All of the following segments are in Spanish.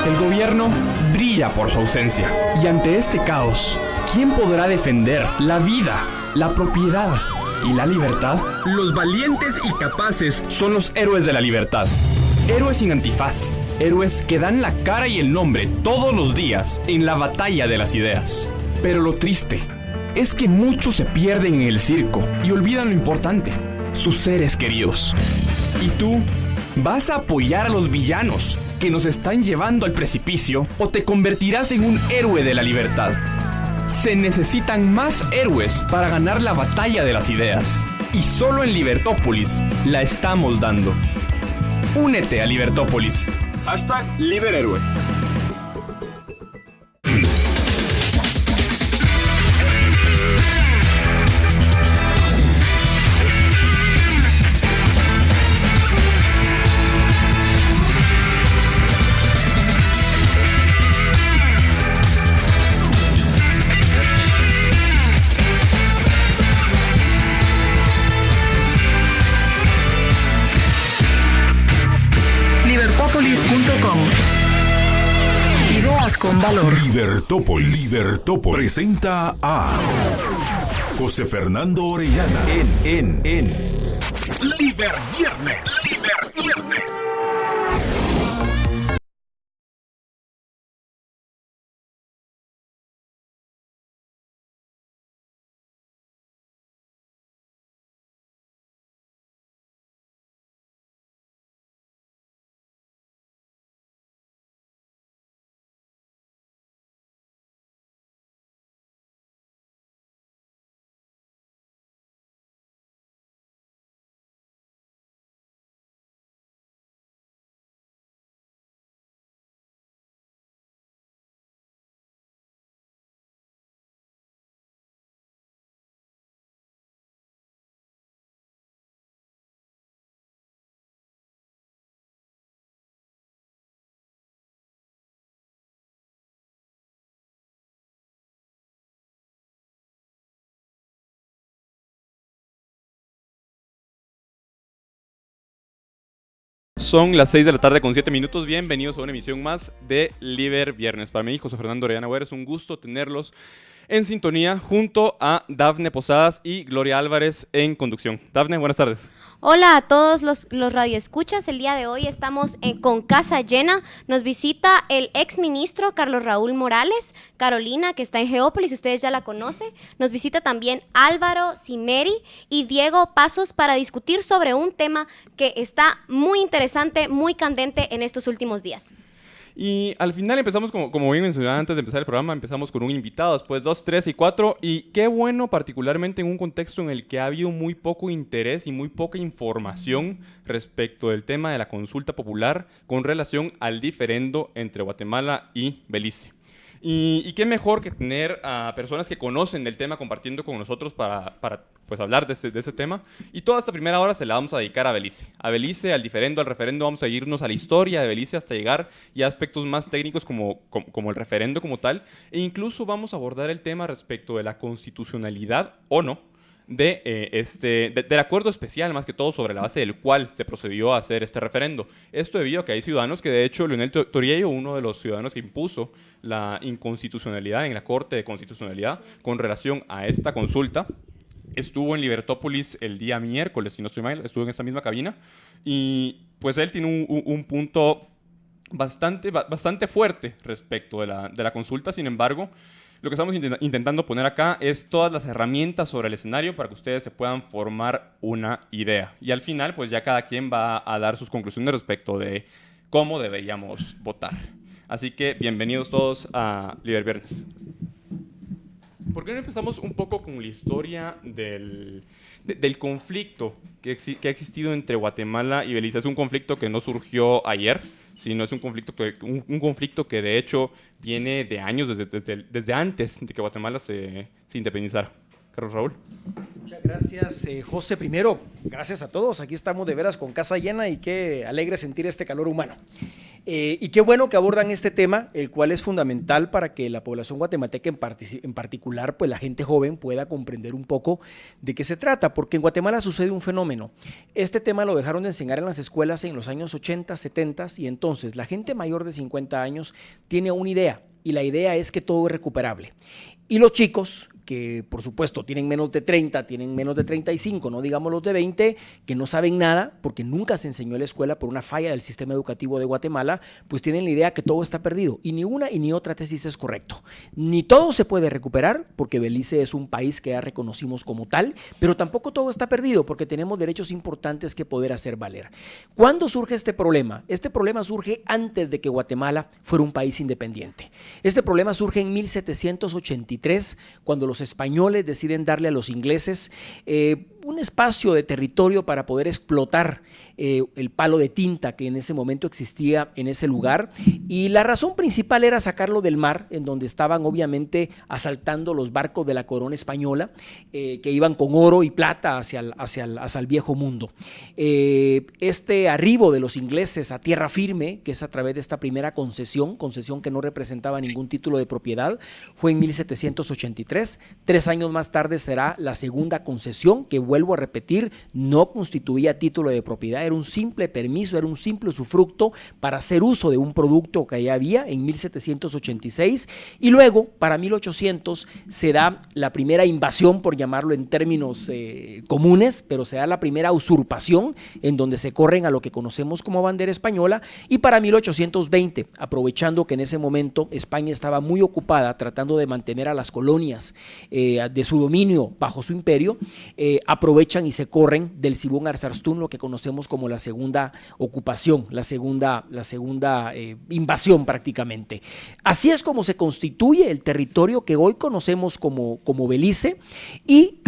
El gobierno brilla por su ausencia. Y ante este caos, ¿quién podrá defender la vida, la propiedad y la libertad? Los valientes y capaces son los héroes de la libertad. Héroes sin antifaz. Héroes que dan la cara y el nombre todos los días en la batalla de las ideas. Pero lo triste es que muchos se pierden en el circo y olvidan lo importante, sus seres queridos. ¿Y tú? ¿Vas a apoyar a los villanos que nos están llevando al precipicio o te convertirás en un héroe de la libertad? Se necesitan más héroes para ganar la batalla de las ideas. Y solo en Libertópolis la estamos dando. Únete a Libertópolis. #LiberHéroe. Libertópolis.com. Ideas con valor. Libertópolis presenta a José Fernando Orellana en Liber Viernes. Son las 6 de la tarde con 7 minutos. Bienvenidos a una emisión más de Liber Viernes. Para mí, José Fernando Orellana Güera, es un gusto tenerlos en sintonía junto a Dafne Posadas y Gloria Álvarez en conducción. Dafne, buenas tardes. Hola a todos los radioescuchas. El día de hoy estamos con casa llena. Nos visita el exministro Carlos Raúl Morales, Carolina, que está en Geópolis, ustedes ya la conocen. Nos visita también Álvaro Cimeri y Diego Pasos para discutir sobre un tema que está muy interesante, muy candente en estos últimos días. Y al final empezamos, como bien mencionaba antes de empezar el programa, empezamos con un invitado, después 2, 3 y 4. Y qué bueno, particularmente en un contexto en el que ha habido muy poco interés y muy poca información respecto del tema de la consulta popular con relación al diferendo entre Guatemala y Belice. Y qué mejor que tener a personas que conocen del tema compartiendo con nosotros para pues, hablar de ese tema. Y toda esta primera hora se la vamos a dedicar a Belice. A Belice, al diferendo, al referendo, vamos a irnos a la historia de Belice hasta llegar ya a aspectos más técnicos como el referendo como tal. E incluso vamos a abordar el tema respecto de la constitucionalidad o no del acuerdo especial, más que todo sobre la base del cual se procedió a hacer este referendo. Esto debido a que hay ciudadanos que, de hecho, Leonel Toriello, uno de los ciudadanos que impuso la inconstitucionalidad en la Corte de Constitucionalidad con relación a esta consulta, estuvo en Libertópolis el día miércoles, si no estoy mal, estuvo en esta misma cabina, y pues él tiene un punto bastante fuerte respecto de la consulta. Sin embargo, lo que estamos intentando poner acá es todas las herramientas sobre el escenario para que ustedes se puedan formar una idea. Y al final, pues ya cada quien va a dar sus conclusiones respecto de cómo deberíamos votar. Así que bienvenidos todos a Liber Viernes. ¿Por qué no empezamos un poco con la historia del conflicto que ha existido entre Guatemala y Belice? Es un conflicto que no surgió ayer, sino es un conflicto que de hecho viene de años, desde antes de que Guatemala se independizara. Carlos Raúl. Muchas gracias, José. Primero, gracias a todos. Aquí estamos de veras con casa llena y qué alegre sentir este calor humano. Y qué bueno que abordan este tema, el cual es fundamental para que la población guatemalteca en particular, pues la gente joven pueda comprender un poco de qué se trata, porque en Guatemala sucede un fenómeno. Este tema lo dejaron de enseñar en las escuelas en los años 80, 70 y entonces la gente mayor de 50 años tiene una idea y la idea es que todo es recuperable. Y los chicos que por supuesto tienen menos de 30, tienen menos de 35, no digamos los de 20, que no saben nada porque nunca se enseñó en la escuela por una falla del sistema educativo de Guatemala, pues tienen la idea que todo está perdido y ni una y ni otra tesis es correcto. Ni todo se puede recuperar porque Belice es un país que ya reconocimos como tal, pero tampoco todo está perdido porque tenemos derechos importantes que poder hacer valer. ¿Cuándo surge este problema? Este problema surge antes de que Guatemala fuera un país independiente. Este problema surge en 1783, cuando los españoles deciden darle a los ingleses un espacio de territorio para poder explotar el palo de tinta que en ese momento existía en ese lugar, y la razón principal era sacarlo del mar, en donde estaban obviamente asaltando los barcos de la corona española que iban con oro y plata hacia el viejo mundo. Este arribo de los ingleses a tierra firme, que es a través de esta primera concesión que no representaba ningún título de propiedad, fue en 1783. 3 años más tarde será la segunda concesión, que vuelvo a repetir, no constituía título de propiedad, era un simple permiso, era un simple usufructo para hacer uso de un producto que ya había en 1786, y luego para 1800 se da la primera invasión, por llamarlo en términos comunes, pero se da la primera usurpación en donde se corren a lo que conocemos como bandera española, y para 1820, aprovechando que en ese momento España estaba muy ocupada tratando de mantener a las colonias de su dominio bajo su imperio, aprovechan y se corren del Sibón Arzarstún, lo que conocemos como la segunda ocupación, la segunda invasión prácticamente. Así es como se constituye el territorio que hoy conocemos como Belice, y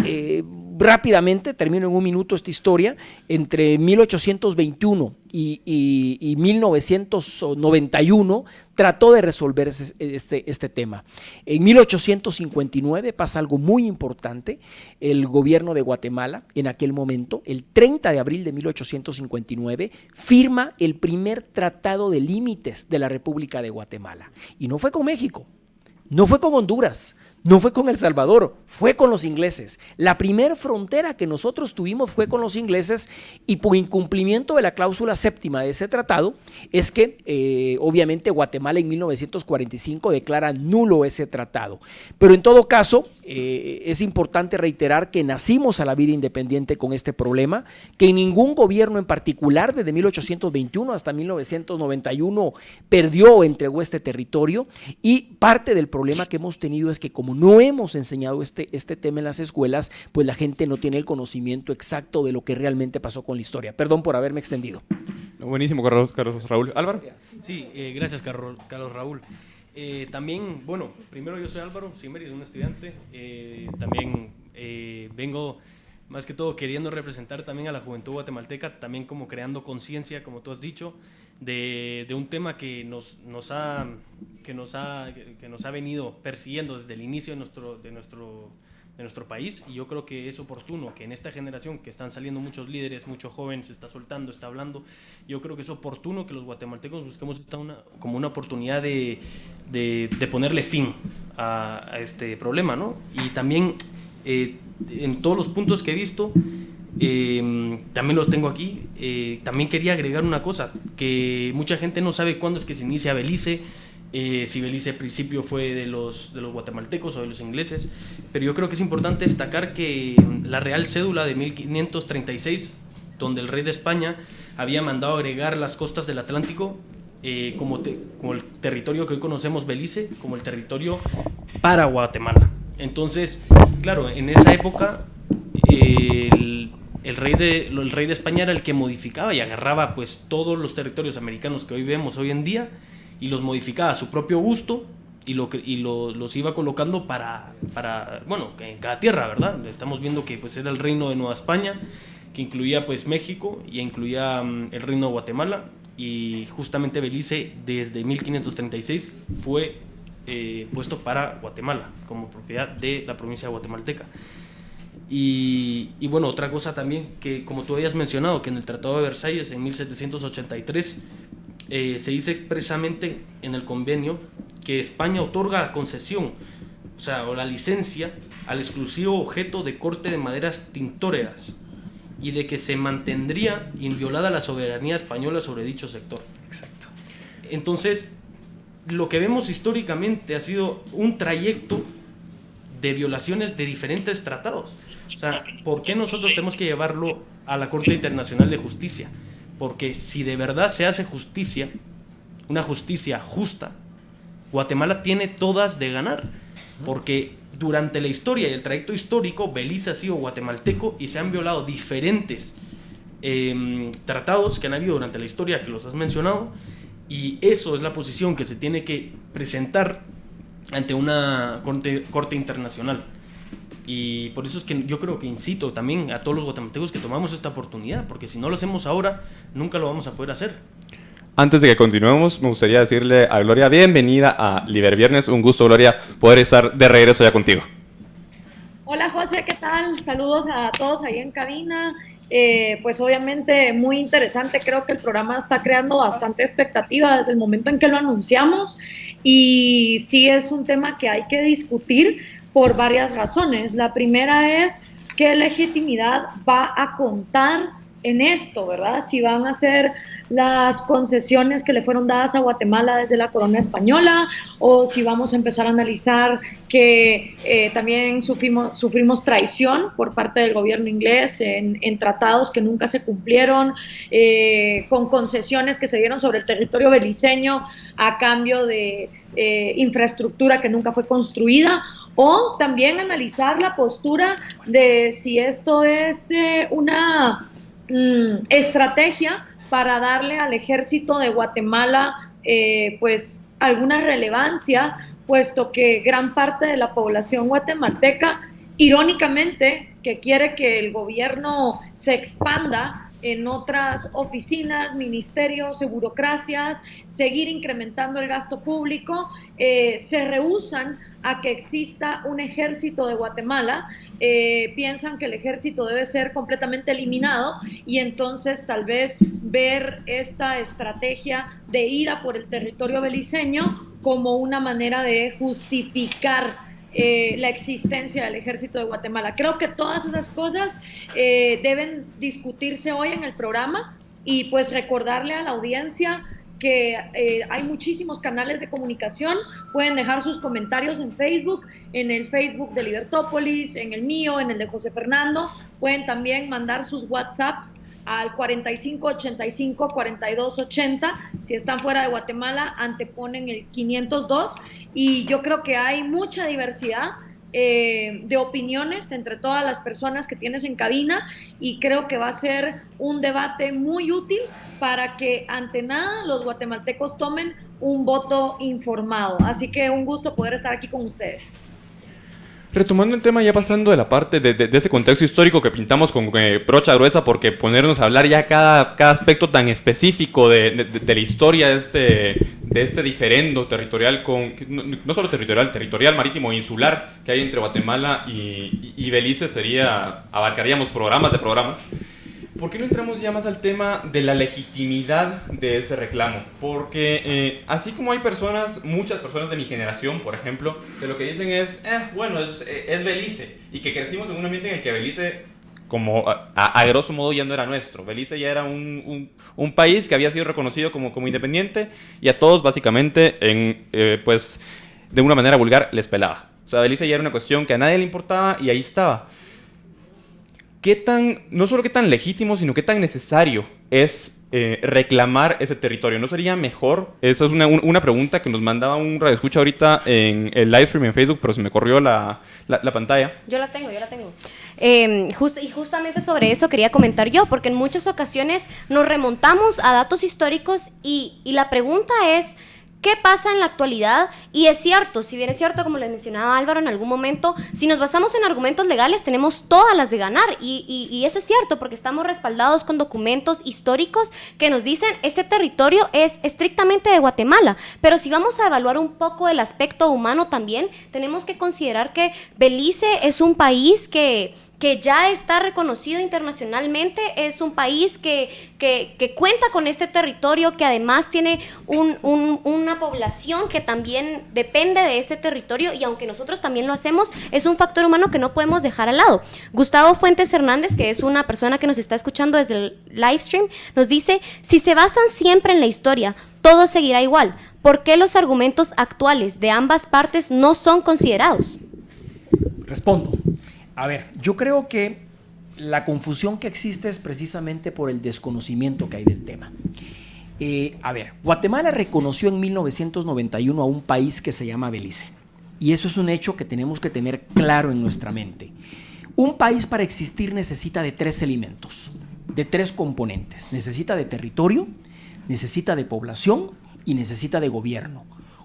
rápidamente, termino en un minuto esta historia, entre 1821 y 1991 trató de resolver este tema. En 1859 pasa algo muy importante. El gobierno de Guatemala, en aquel momento, el 30 de abril de 1859, firma el primer tratado de límites de la República de Guatemala. Y no fue con México, no fue con Honduras, no fue con El Salvador, fue con los ingleses. La primera frontera que nosotros tuvimos fue con los ingleses, y por incumplimiento de la cláusula séptima de ese tratado es que obviamente Guatemala en 1945 declara nulo ese tratado. Pero en todo caso es importante reiterar que nacimos a la vida independiente con este problema, que ningún gobierno en particular desde 1821 hasta 1991 perdió o entregó este territorio, y parte del problema que hemos tenido es que como no hemos enseñado este tema en las escuelas, pues la gente no tiene el conocimiento exacto de lo que realmente pasó con la historia. Perdón por haberme extendido. Buenísimo, Carlos Raúl. Álvaro. Sí, gracias, Carlos Raúl. También, bueno, primero yo soy Álvaro Simeris, un estudiante. También vengo más que todo queriendo representar también a la juventud guatemalteca, también como creando conciencia, como tú has dicho, de un tema que nos ha venido persiguiendo desde el inicio de nuestro país, y yo creo que es oportuno que en esta generación que están saliendo muchos líderes, muchos jóvenes, se está soltando, está hablando, yo creo que es oportuno que los guatemaltecos busquemos como una oportunidad de ponerle fin a este problema, ¿no? Y también en todos los puntos que he visto, también los tengo aquí. También quería agregar una cosa, que mucha gente no sabe cuándo es que se inicia Belice, si Belice al principio fue de los guatemaltecos o de los ingleses, pero yo creo que es importante destacar que la Real Cédula de 1536, donde el rey de España había mandado agregar las costas del Atlántico como el territorio que hoy conocemos Belice, como el territorio para Guatemala. Entonces, claro, en esa época el rey de España era el que modificaba y agarraba pues todos los territorios americanos que hoy vemos hoy en día y los modificaba a su propio gusto y los iba colocando para bueno, en cada tierra, ¿verdad? Estamos viendo que pues era el reino de Nueva España, que incluía pues México y incluía el reino de Guatemala, y justamente Belice desde 1536 fue puesto para Guatemala como propiedad de la provincia guatemalteca. Y bueno, otra cosa también que, como tú habías mencionado, que en el Tratado de Versalles en 1783 se dice expresamente en el convenio que España otorga la concesión, o la licencia al exclusivo objeto de corte de maderas tintoreras y de que se mantendría inviolada la soberanía española sobre dicho sector. Exacto. Entonces, lo que vemos históricamente ha sido un trayecto de violaciones de diferentes tratados. O sea, ¿por qué nosotros tenemos que llevarlo a la Corte Internacional de Justicia? Porque si de verdad se hace justicia, una justicia justa, Guatemala tiene todas de ganar. Porque durante la historia y el trayecto histórico, Belice ha sido guatemalteco y se han violado diferentes tratados que han habido durante la historia, que los has mencionado, y eso es la posición que se tiene que presentar ante una corte internacional. Y por eso es que yo creo que incito también a todos los guatemaltecos que tomamos esta oportunidad, porque si no lo hacemos ahora, nunca lo vamos a poder hacer. Antes de que continuemos, me gustaría decirle a Gloria, bienvenida a Liber Viernes. Un gusto, Gloria, poder estar de regreso ya contigo. Hola, José, ¿qué tal? Saludos a todos ahí en cabina. Pues obviamente muy interesante, creo que el programa está creando bastante expectativa desde el momento en que lo anunciamos, y sí es un tema que hay que discutir por varias razones. La primera es qué legitimidad va a contar en esto, ¿verdad? Si van a ser las concesiones que le fueron dadas a Guatemala desde la corona española, o si vamos a empezar a analizar que también sufrimos traición por parte del gobierno inglés en tratados que nunca se cumplieron, con concesiones que se dieron sobre el territorio beliceño a cambio de infraestructura que nunca fue construida, o también analizar la postura de si esto es una estrategia para darle al ejército de Guatemala pues alguna relevancia, puesto que gran parte de la población guatemalteca, irónicamente, que quiere que el gobierno se expanda en otras oficinas, ministerios y burocracias, seguir incrementando el gasto público, se rehúsan a que exista un ejército de Guatemala, piensan que el ejército debe ser completamente eliminado, y entonces tal vez ver esta estrategia de ir a por el territorio beliceño como una manera de justificar la existencia del ejército de Guatemala. Creo que todas esas cosas deben discutirse hoy en el programa, y pues recordarle a la audiencia que hay muchísimos canales de comunicación. Pueden dejar sus comentarios en Facebook, en el Facebook de Libertópolis, en el mío, en el de José Fernando. Pueden también mandar sus WhatsApps al 4585-4280. Si están fuera de Guatemala, anteponen el 502. Y yo creo que hay mucha diversidad de opiniones entre todas las personas que tienes en cabina, y creo que va a ser un debate muy útil para que ante nada los guatemaltecos tomen un voto informado. Así que un gusto poder estar aquí con ustedes. Retomando el tema, ya pasando de la parte de ese contexto histórico que pintamos con brocha gruesa, porque ponernos a hablar ya cada aspecto tan específico de la historia de este diferendo territorial, no solo territorial, marítimo e insular que hay entre Guatemala y Belice, abarcaríamos programas de programas. ¿Por qué no entramos ya más al tema de la legitimidad de ese reclamo? Porque así como hay muchas personas de mi generación, por ejemplo, que lo que dicen es, bueno, es Belice, y que crecimos en un ambiente en el que Belice, como a grosso modo, ya no era nuestro. Belice ya era un país que había sido reconocido como independiente, y a todos básicamente, pues, de una manera vulgar, les pelaba. O sea, Belice ya era una cuestión que a nadie le importaba, y ahí estaba. No solo qué tan legítimo, sino qué tan necesario es reclamar ese territorio? ¿No sería mejor? Esa es una pregunta que nos mandaba un radioescucha ahorita en el live stream en Facebook, pero se me corrió la pantalla. Yo la tengo. Y justamente sobre eso quería comentar yo, porque en muchas ocasiones nos remontamos a datos históricos y la pregunta es, ¿qué pasa en la actualidad? Y es cierto, si bien es cierto, como les mencionaba Álvaro en algún momento, si nos basamos en argumentos legales, tenemos todas las de ganar. Y eso es cierto, porque estamos respaldados con documentos históricos que nos dicen este territorio es estrictamente de Guatemala. Pero si vamos a evaluar un poco el aspecto humano también, tenemos que considerar que Belice es un país que que ya está reconocido internacionalmente, es un país que cuenta con este territorio, que además tiene una población que también depende de este territorio, y aunque nosotros también lo hacemos, es un factor humano que no podemos dejar al lado. Gustavo Fuentes Hernández, que es una persona que nos está escuchando desde el live stream, nos dice: si se basan siempre en la historia, todo seguirá igual. ¿Por qué los argumentos actuales de ambas partes no son considerados? Respondo. A ver, yo creo que la confusión que existe es precisamente por el desconocimiento que hay del tema. A ver, Guatemala reconoció en 1991 a un país que se llama Belice. Y eso es un hecho que tenemos que tener claro en nuestra mente. Un país, para existir, necesita de 3 elementos, de 3 componentes. Necesita de territorio, necesita de población y necesita de gobierno.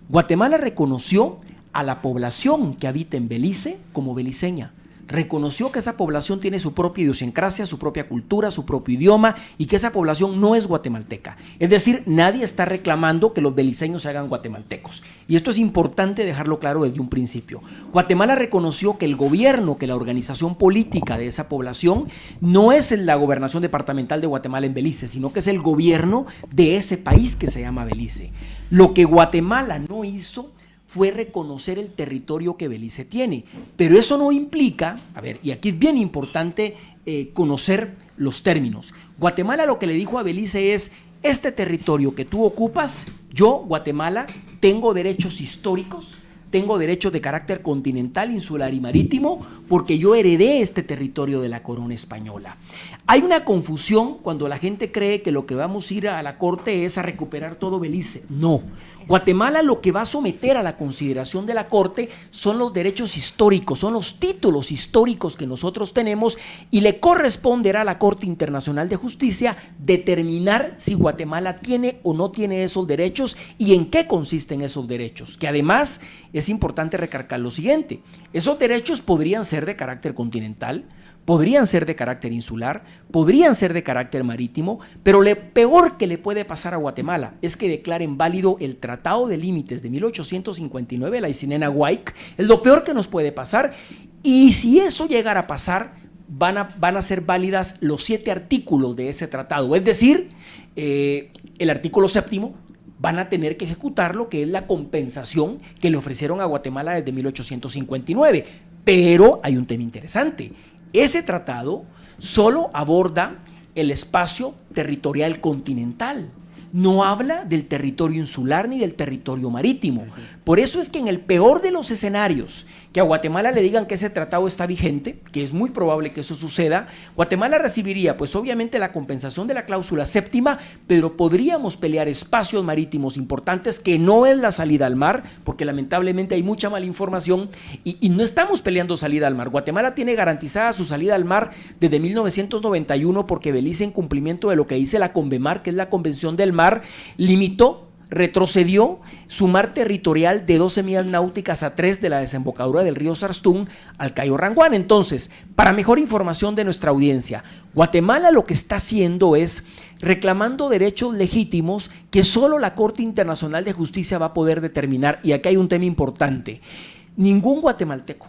Guatemala reconoció a la población que habita en Belice como beliceña. Reconoció que esa población tiene su propia idiosincrasia, su propia cultura, su propio idioma, y que esa población no es guatemalteca. Es decir, nadie está reclamando que los beliceños se hagan guatemaltecos. Y esto es importante dejarlo claro desde un principio. Guatemala reconoció que el gobierno, que la organización política de esa población no es la gobernación departamental de Guatemala en Belice, sino que es el gobierno de ese país que se llama Belice. Lo que Guatemala no hizo fue reconocer el territorio que Belice tiene. Pero eso no implica, a ver, y aquí es bien importante conocer los términos. Guatemala lo que le dijo a Belice es: este territorio que tú ocupas, yo, Guatemala, tengo derechos históricos, tengo derechos de carácter continental, insular y marítimo, porque yo heredé este territorio de la corona española. Hay una confusión cuando la gente cree que lo que vamos a ir a la corte es a recuperar todo Belice. No. Guatemala lo que va a someter a la consideración de la corte son los derechos históricos, son los títulos históricos que nosotros tenemos, y le corresponderá a la Corte Internacional de Justicia determinar si Guatemala tiene o no tiene esos derechos y en qué consisten esos derechos. Que además es importante recalcar lo siguiente: esos derechos podrían ser de carácter continental, podrían ser de carácter insular, podrían ser de carácter marítimo, pero lo peor que le puede pasar a Guatemala es que declaren válido el Tratado de Límites de 1859, la Isinena-Guayc. Es lo peor que nos puede pasar, y si eso llegara a pasar, van a ser válidas los 7 artículos de ese tratado, es decir, el artículo 7º, van a tener que ejecutar lo que es la compensación que le ofrecieron a Guatemala desde 1859. Pero hay un tema interesante: ese tratado solo aborda el espacio territorial continental, no habla del territorio insular ni del territorio marítimo. Por eso es que en el peor de los escenarios, que a Guatemala le digan que ese tratado está vigente, que es muy probable que eso suceda, Guatemala recibiría pues obviamente la compensación de la cláusula 7ª, pero podríamos pelear espacios marítimos importantes, que no es la salida al mar, porque lamentablemente hay mucha mala información, y no estamos peleando salida al mar. Guatemala tiene garantizada su salida al mar desde 1991, porque Belice, en cumplimiento de lo que dice la CONVEMAR, que es la Convención del Mar, retrocedió su mar territorial de 12 millas náuticas a 3 de la desembocadura del río Sarstún al Cayo Ranguán. Entonces, para mejor información de nuestra audiencia, Guatemala lo que está haciendo es reclamando derechos legítimos que solo la Corte Internacional de Justicia va a poder determinar. Y aquí hay un tema importante: ningún guatemalteco,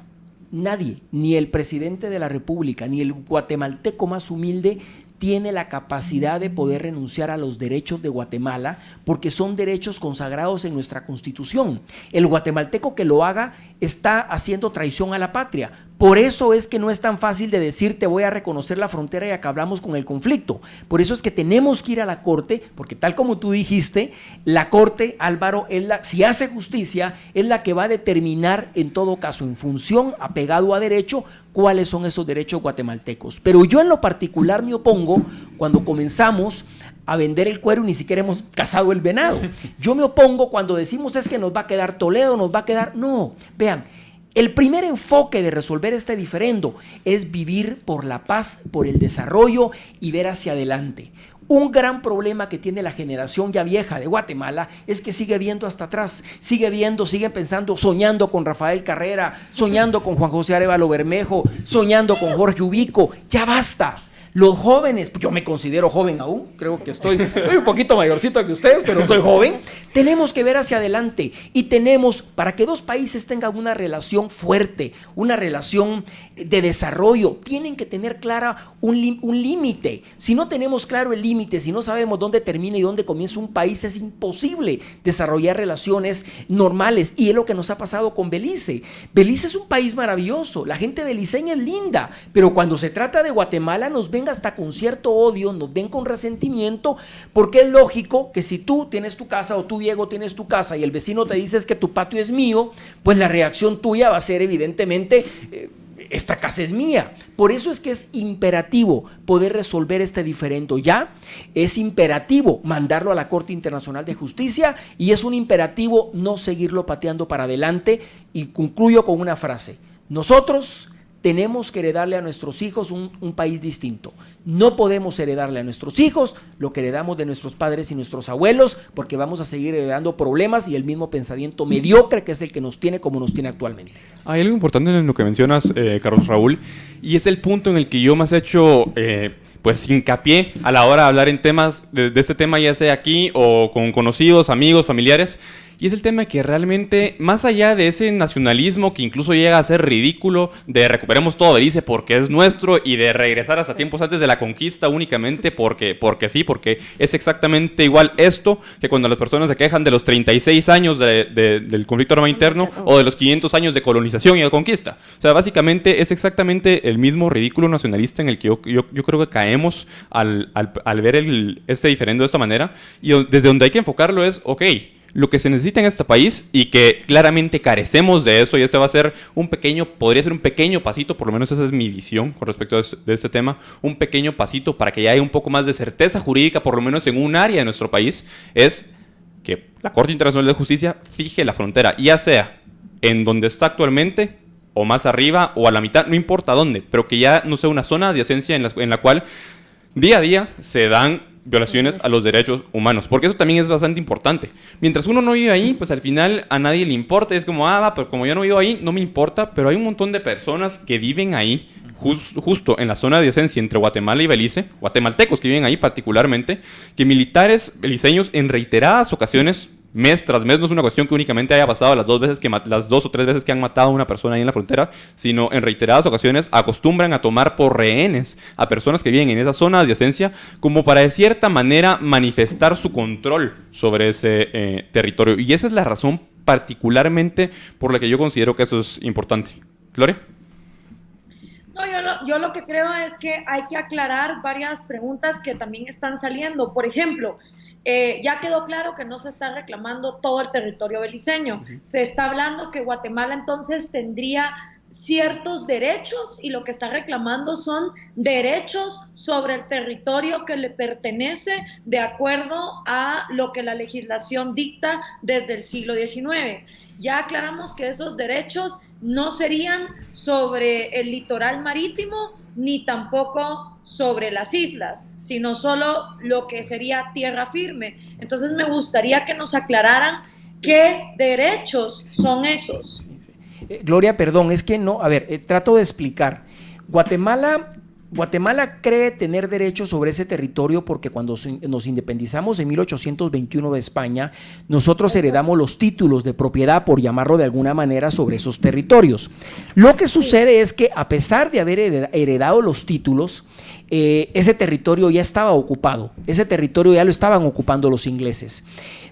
nadie, ni el presidente de la República, ni el guatemalteco más humilde, tiene la capacidad de poder renunciar a los derechos de Guatemala, porque son derechos consagrados en nuestra Constitución. El guatemalteco que lo haga está haciendo traición a la patria. Por eso es que no es tan fácil de decir: te voy a reconocer la frontera y acabamos con el conflicto. Por eso es que tenemos que ir a la Corte, porque tal como tú dijiste, la Corte, Álvaro, si hace justicia, es la que va a determinar en todo caso, en función, apegado a derecho, cuáles son esos derechos guatemaltecos. Pero yo en lo particular me opongo cuando comenzamos a vender el cuero y ni siquiera hemos cazado el venado. Yo me opongo cuando decimos: es que nos va a quedar Toledo, nos va a quedar... No, vean, el primer enfoque de resolver este diferendo es vivir por la paz, por el desarrollo y ver hacia adelante. Un gran problema que tiene la generación ya vieja de Guatemala es que sigue viendo hasta atrás, sigue pensando, soñando con Rafael Carrera, soñando con Juan José Arévalo Bermejo, soñando con Jorge Ubico. Ya basta. Los jóvenes, yo me considero joven aún, creo que estoy un poquito mayorcito que ustedes, pero soy joven. Tenemos que ver hacia adelante y tenemos, para que dos países tengan una relación fuerte, una relación de desarrollo, tienen que tener clara un límite. Si no tenemos claro el límite, si no sabemos dónde termina y dónde comienza un país, es imposible desarrollar relaciones normales. Y es lo que nos ha pasado con Belice. Belice es un país maravilloso, la gente beliceña es linda, pero cuando se trata de Guatemala nos ven hasta con cierto odio, nos ven con resentimiento, porque es lógico que si tú tienes tu casa o tú, Diego, tienes tu casa y el vecino te dice que tu patio es mío, pues la reacción tuya va a ser evidentemente esta casa es mía. Por eso es que es imperativo poder resolver este diferendo ya, es imperativo mandarlo a la Corte Internacional de Justicia y es un imperativo no seguirlo pateando para adelante. Y concluyo con una frase: nosotros tenemos que heredarle a nuestros hijos un país distinto. No podemos heredarle a nuestros hijos lo que heredamos de nuestros padres y nuestros abuelos, porque vamos a seguir heredando problemas y el mismo pensamiento mediocre que es el que nos tiene como nos tiene actualmente. Hay algo importante en lo que mencionas, Carlos Raúl, y es el punto en el que yo más he hecho pues hincapié a la hora de hablar en temas de este tema, ya sea aquí o con conocidos, amigos, familiares. Y es el tema que realmente, más allá de ese nacionalismo que incluso llega a ser ridículo, de recuperemos todo Belice porque es nuestro y de regresar hasta tiempos antes de la conquista únicamente porque sí, porque es exactamente igual esto que cuando las personas se quejan de los 36 años del conflicto armado interno o de los 500 años de colonización y de conquista. O sea, básicamente es exactamente el mismo ridículo nacionalista en el que yo creo que caemos al ver este diferendo de esta manera, y desde donde hay que enfocarlo es, ok, lo que se necesita en este país y que claramente carecemos de eso, y este va a ser podría ser un pequeño pasito, por lo menos esa es mi visión con respecto de este tema, un pequeño pasito para que ya haya un poco más de certeza jurídica, por lo menos en un área de nuestro país, es que la Corte Internacional de Justicia fije la frontera, ya sea en donde está actualmente o más arriba o a la mitad, no importa dónde, pero que ya no sea una zona de adyacencia en la cual día a día se dan violaciones a los derechos humanos, porque eso también es bastante importante. Mientras uno no vive ahí, pues al final a nadie le importa, es como, pero como yo no vivo ahí, no me importa, pero hay un montón de personas que viven ahí, justo en la zona de adyacencia entre Guatemala y Belice, guatemaltecos que viven ahí particularmente, que militares beliceños en reiteradas ocasiones, mes tras mes, no es una cuestión que únicamente haya pasado las 2 o 3 veces que han matado a una persona ahí en la frontera, sino en reiteradas ocasiones acostumbran a tomar por rehenes a personas que viven en esa zona de adyacencia como para de cierta manera manifestar su control sobre ese territorio. Y esa es la razón particularmente por la que yo considero que eso es importante. ¿Gloria? No, yo lo que creo es que hay que aclarar varias preguntas que también están saliendo. Por ejemplo, ya quedó claro que no se está reclamando todo el territorio beliceño. Se está hablando que Guatemala entonces tendría ciertos derechos y lo que está reclamando son derechos sobre el territorio que le pertenece de acuerdo a lo que la legislación dicta desde el siglo XIX. Ya aclaramos que esos derechos no serían sobre el litoral marítimo ni tampoco sobre las islas, sino solo lo que sería tierra firme. Entonces me gustaría que nos aclararan qué derechos son esos. Gloria, perdón, es que no, a ver, trato de explicar. Guatemala cree tener derecho sobre ese territorio porque cuando nos independizamos en 1821 de España, nosotros heredamos los títulos de propiedad, por llamarlo de alguna manera, sobre esos territorios. Lo que sucede es que a pesar de haber heredado los títulos, ese territorio ya estaba ocupado, ese territorio ya lo estaban ocupando los ingleses.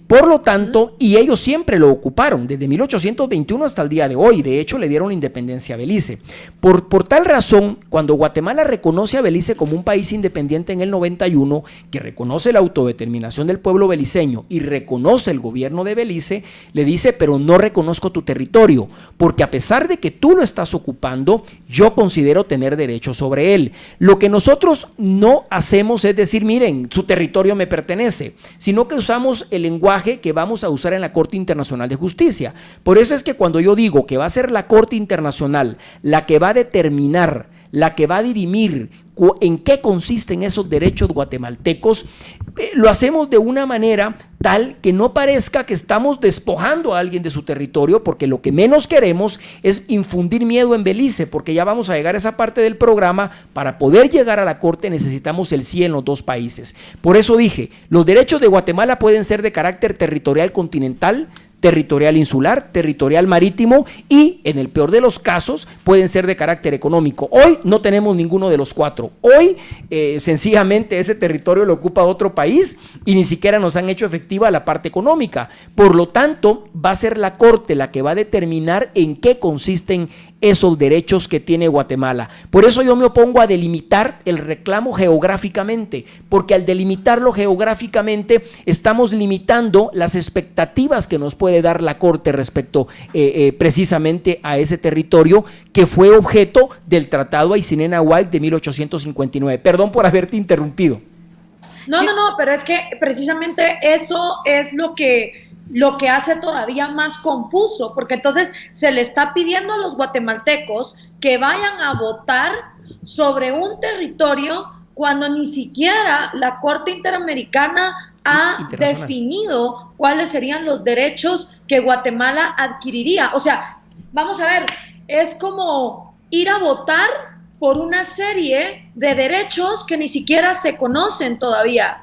Por lo tanto, y ellos siempre lo ocuparon, desde 1821 hasta el día de hoy. De hecho, le dieron la independencia a Belice. Por tal razón, cuando Guatemala reconoce a Belice como un país independiente en el 91, que reconoce la autodeterminación del pueblo beliceño y reconoce el gobierno de Belice, le dice, pero no reconozco tu territorio, porque a pesar de que tú lo estás ocupando, yo considero tener derecho sobre él. Lo que nosotros no hacemos es decir, miren, su territorio me pertenece, sino que usamos el lenguaje que vamos a usar en la Corte Internacional de Justicia. Por eso es que cuando yo digo que va a ser la Corte Internacional la que va a determinar la que va a dirimir en qué consisten esos derechos guatemaltecos, lo hacemos de una manera tal que no parezca que estamos despojando a alguien de su territorio, porque lo que menos queremos es infundir miedo en Belice, porque ya vamos a llegar a esa parte del programa. Para poder llegar a la Corte necesitamos el sí en los dos países. Por eso dije, los derechos de Guatemala pueden ser de carácter territorial continental, territorial insular, territorial marítimo y, en el peor de los casos, pueden ser de carácter económico. Hoy no tenemos ninguno de los cuatro. Hoy, sencillamente, ese territorio lo ocupa otro país y ni siquiera nos han hecho efectiva la parte económica. Por lo tanto, va a ser la Corte la que va a determinar en qué consisten esos derechos que tiene Guatemala. Por eso yo me opongo a delimitar el reclamo geográficamente, porque al delimitarlo geográficamente estamos limitando las expectativas que nos puede dar la Corte respecto precisamente a ese territorio que fue objeto del Tratado Aycinena-White de 1859. Perdón por haberte interrumpido. No, pero es que precisamente eso es lo que hace todavía más confuso, porque entonces se le está pidiendo a los guatemaltecos que vayan a votar sobre un territorio cuando ni siquiera la Corte Interamericana ha definido cuáles serían los derechos que Guatemala adquiriría. O sea, vamos a ver, es como ir a votar por una serie de derechos que ni siquiera se conocen todavía.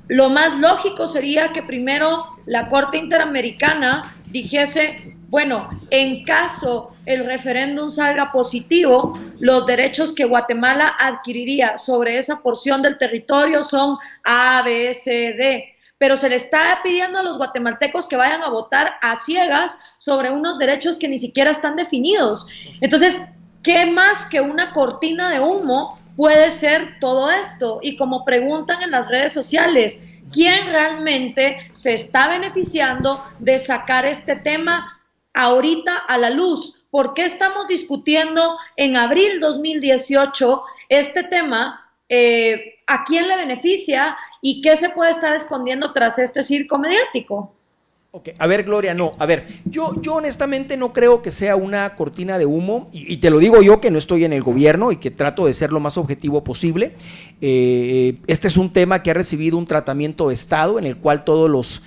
Lo más lógico sería que primero la Corte Interamericana dijese, bueno, en caso el referéndum salga positivo, los derechos que Guatemala adquiriría sobre esa porción del territorio son A, B, C, D. Pero se le está pidiendo a los guatemaltecos que vayan a votar a ciegas sobre unos derechos que ni siquiera están definidos. Entonces, ¿qué más que una cortina de humo puede ser todo esto? Y como preguntan en las redes sociales, ¿quién realmente se está beneficiando de sacar este tema ahorita a la luz? ¿Por qué estamos discutiendo en abril 2018 este tema? ¿A quién le beneficia? ¿Y qué se puede estar escondiendo tras este circo mediático? Okay. A ver, Gloria, no, a ver, yo honestamente no creo que sea una cortina de humo, y te lo digo yo que no estoy en el gobierno y que trato de ser lo más objetivo posible. Este es un tema que ha recibido un tratamiento de Estado en el cual todos los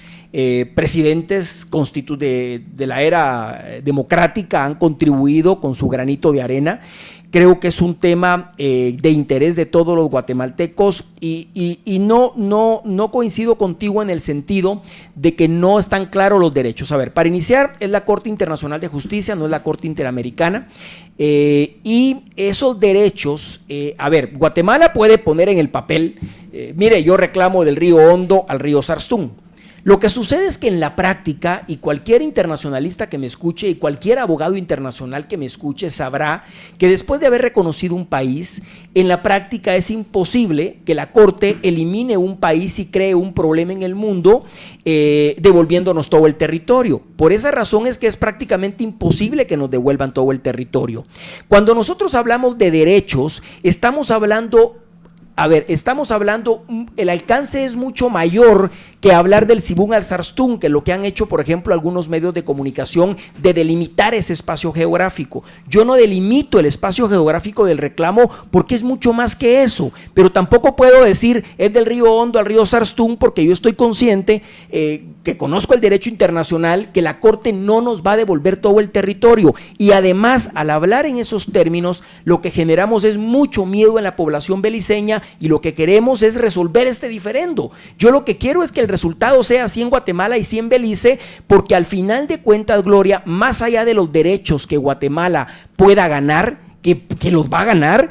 presidentes de la era democrática han contribuido con su granito de arena. Creo que es un tema de interés de todos los guatemaltecos y no coincido contigo en el sentido de que no están claros los derechos. A ver, para iniciar, es la Corte Internacional de Justicia, no es la Corte Interamericana, y esos derechos, a ver, Guatemala puede poner en el papel, mire, yo reclamo del río Hondo al río Sarstún. Lo que sucede es que en la práctica, y cualquier internacionalista que me escuche y cualquier abogado internacional que me escuche sabrá que después de haber reconocido un país, en la práctica es imposible que la Corte elimine un país y cree un problema en el mundo devolviéndonos todo el territorio. Por esa razón es que es prácticamente imposible que nos devuelvan todo el territorio. Cuando nosotros hablamos de derechos, estamos hablando, el alcance es mucho mayor que hablar del Sibún al Sarstún, que lo que han hecho, por ejemplo, algunos medios de comunicación de delimitar ese espacio geográfico. Yo no delimito el espacio geográfico del reclamo porque es mucho más que eso, pero tampoco puedo decir es del río Hondo al río Sarstún porque yo estoy consciente que conozco el derecho internacional, que la Corte no nos va a devolver todo el territorio y además al hablar en esos términos lo que generamos es mucho miedo en la población beliceña y lo que queremos es resolver este diferendo. Yo lo que quiero es que el resultado sea así en Guatemala y sí en Belice, porque al final de cuentas, Gloria, más allá de los derechos que Guatemala pueda ganar, que los va a ganar,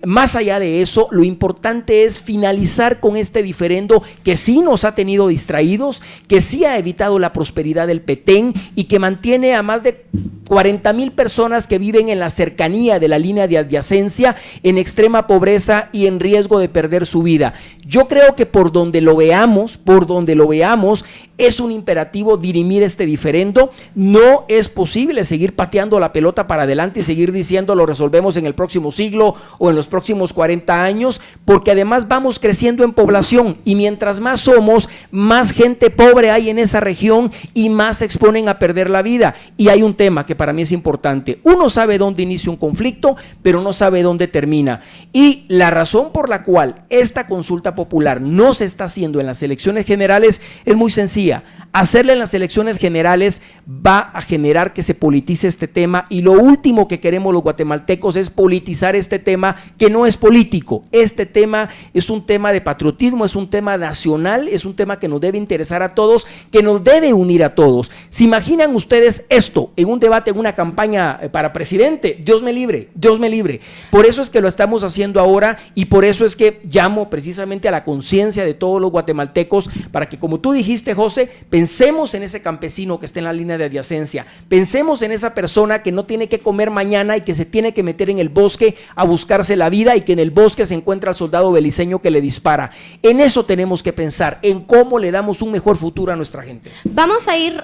más allá de eso, lo importante es finalizar con este diferendo que sí nos ha tenido distraídos, que sí ha evitado la prosperidad del Petén y que mantiene a más de 40,000 personas que viven en la cercanía de la línea de adyacencia en extrema pobreza y en riesgo de perder su vida. Yo creo que por donde lo veamos, es un imperativo dirimir este diferendo. No es posible seguir pateando la pelota para adelante y seguir diciendo lo resolvemos en el próximo siglo o en los próximos 40 años, porque además vamos creciendo en población y mientras más somos, más gente pobre hay en esa región y más se exponen a perder la vida. Y hay un tema que para mí es importante. Uno sabe dónde inicia un conflicto, pero no sabe dónde termina. Y la razón por la cual esta consulta popular no se está haciendo en las elecciones generales es muy sencilla. Hacerla en las elecciones generales va a generar que se politice este tema y lo último que queremos los guatemaltecos es politizar este tema que no es político. Este tema es un tema de patriotismo, es un tema nacional, es un tema que nos debe interesar a todos, que nos debe unir a todos. ¿Se imaginan ustedes esto en un debate, en una campaña para presidente? Dios me libre, Dios me libre. Por eso es que lo estamos haciendo ahora y por eso es que llamo precisamente a la conciencia de todos los guatemaltecos para que, como tú dijiste, José, pensemos en ese campesino que está en la línea de adyacencia, pensemos en esa persona que no tiene que comer mañana y que se tiene que meter en el bosque a buscarse la vida y que en el bosque se encuentra al soldado beliceño que le dispara. En eso tenemos que pensar, en cómo le damos un mejor futuro a nuestra gente. Vamos a ir...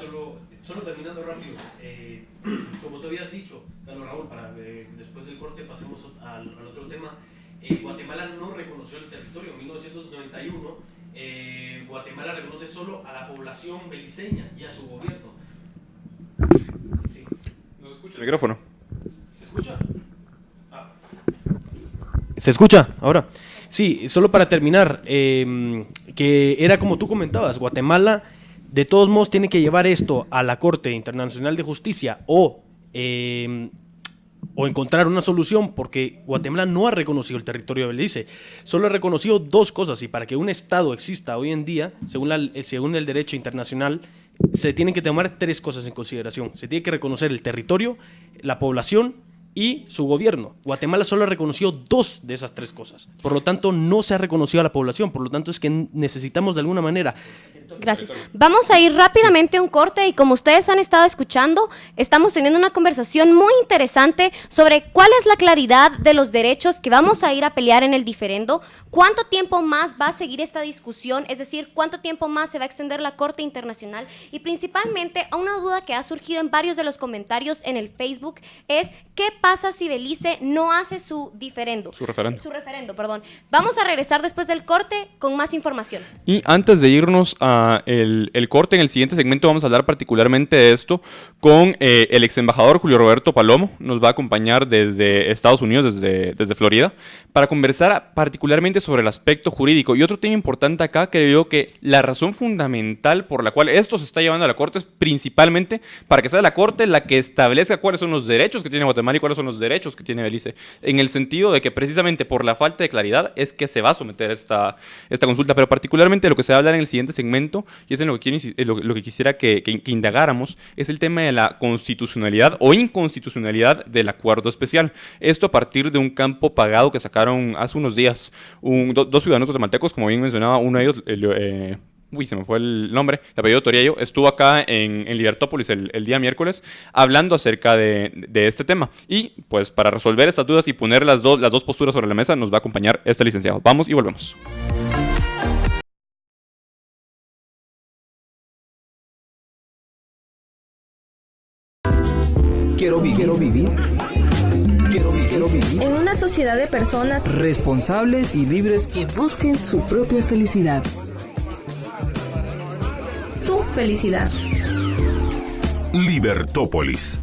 Solo terminando rápido, como tú habías dicho, Carlos Raúl, para después del corte pasemos al otro tema. Guatemala no reconoció el territorio. En 1991 Guatemala reconoce solo a la población beliceña y a su gobierno. Sí. No escucha el micrófono. ¿Se escucha? ¿Se escucha ahora? Sí, solo para terminar, que era como tú comentabas, Guatemala de todos modos tiene que llevar esto a la Corte Internacional de Justicia o encontrar una solución, porque Guatemala no ha reconocido el territorio de Belice, solo ha reconocido dos cosas, y para que un Estado exista hoy en día, según el derecho internacional, se tienen que tomar tres cosas en consideración. Se tiene que reconocer el territorio, la población y su gobierno. Guatemala solo ha reconocido dos de esas tres cosas, por lo tanto no se ha reconocido a la población, por lo tanto es que necesitamos de alguna manera... Gracias. Vamos a ir rápidamente a un corte y como ustedes han estado escuchando, estamos teniendo una conversación muy interesante sobre cuál es la claridad de los derechos que vamos a ir a pelear en el diferendo, cuánto tiempo más va a seguir esta discusión, es decir, cuánto tiempo más se va a extender la Corte Internacional y principalmente una duda que ha surgido en varios de los comentarios en el Facebook es ¿qué pasa si Belice no hace su diferendo? Su referendo, perdón. Vamos a regresar después del corte con más información. Y antes de irnos a el corte, en el siguiente segmento vamos a hablar particularmente de esto con el ex embajador Julio Roberto Palomo. Nos va a acompañar desde Estados Unidos, desde Florida, para conversar particularmente sobre el aspecto jurídico. Y otro tema importante acá, creo que la razón fundamental por la cual esto se está llevando a la Corte es principalmente para que sea la Corte la que establezca cuáles son los derechos que tiene Guatemala y cuáles son los derechos que tiene Belice, en el sentido de que precisamente por la falta de claridad es que se va a someter esta consulta, pero particularmente lo que se va a hablar en el siguiente segmento, y es en lo que quisiera que indagáramos, es el tema de la constitucionalidad o inconstitucionalidad del acuerdo especial. Esto a partir de un campo pagado que sacaron hace unos días dos ciudadanos guatemaltecos, como bien mencionaba, uno de ellos... se me fue el nombre, de apellido Toriello, estuvo acá en Libertópolis el día miércoles hablando acerca de este tema. Y pues para resolver estas dudas y poner las dos posturas sobre la mesa nos va a acompañar este licenciado. Vamos y volvemos. Quiero vivir. En una sociedad de personas responsables y libres que busquen su propia felicidad. Su felicidad. Libertópolis.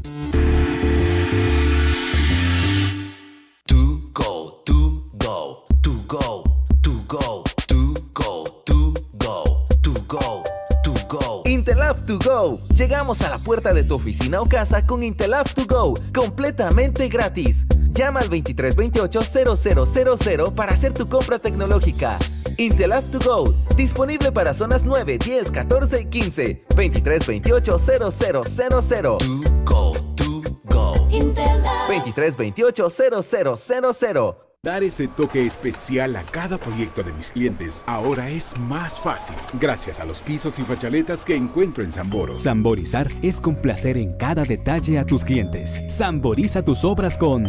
To go, to go, to go, to go, to go, to go, to go, to go. Intelab to go. Llegamos a la puerta de tu oficina o casa con Intelab to go, completamente gratis. Llama al 2328-0000 para hacer tu compra tecnológica. Intelab to go, disponible para zonas 9, 10, 14 y 15. 2328-0000. To go, to go. Intelab. 2328-0000. Dar ese toque especial a cada proyecto de mis clientes ahora es más fácil, gracias a los pisos y fachaletas que encuentro en Samboro. Samborizar es complacer en cada detalle a tus clientes. Samboriza tus obras con...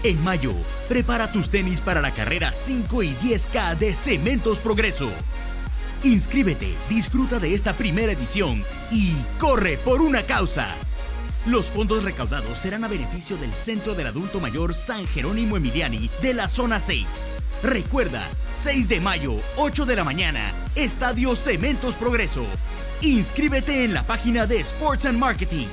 En mayo, prepara tus tenis para la carrera 5 y 10K de Cementos Progreso. Inscríbete, disfruta de esta primera edición y corre por una causa. Los fondos recaudados serán a beneficio del Centro del Adulto Mayor San Jerónimo Emiliani de la Zona 6. Recuerda, 6 de mayo, 8 de la mañana, Estadio Cementos Progreso. Inscríbete en la página de Sports and Marketing.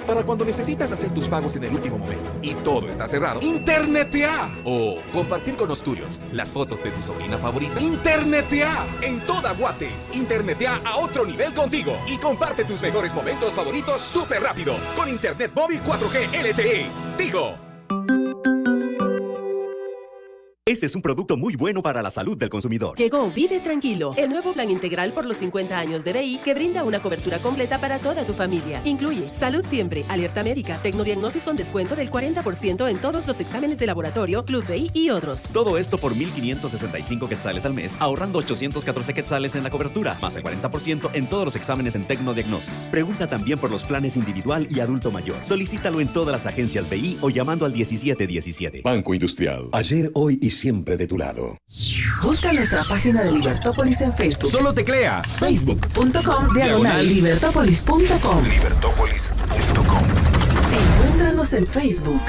Para cuando necesitas hacer tus pagos en el último momento y todo está cerrado, ¡Internetea! O compartir con los tuyos las fotos de tu sobrina favorita. ¡Internetea! En toda Guate. Internetea a otro nivel contigo y comparte tus mejores momentos favoritos súper rápido con Internet móvil 4G LTE. Tigo. Este es un producto muy bueno para la salud del consumidor. Llegó Vive Tranquilo, el nuevo plan integral por los 50 años de BI que brinda una cobertura completa para toda tu familia. Incluye salud siempre, alerta médica, tecnodiagnosis con descuento del 40% en todos los exámenes de laboratorio, Club BI y otros. Todo esto por 1,565 quetzales al mes, ahorrando 814 quetzales en la cobertura, más el 40% en todos los exámenes en tecnodiagnosis. Pregunta también por los planes individual y adulto mayor. Solicítalo en todas las agencias BI o llamando al 1717. Banco Industrial. Ayer, hoy y siempre de tu lado. Busca nuestra página de Libertópolis en Facebook. Solo teclea facebook.com/libertopolis.com. Libertopolis.com. Encuéntranos en Facebook.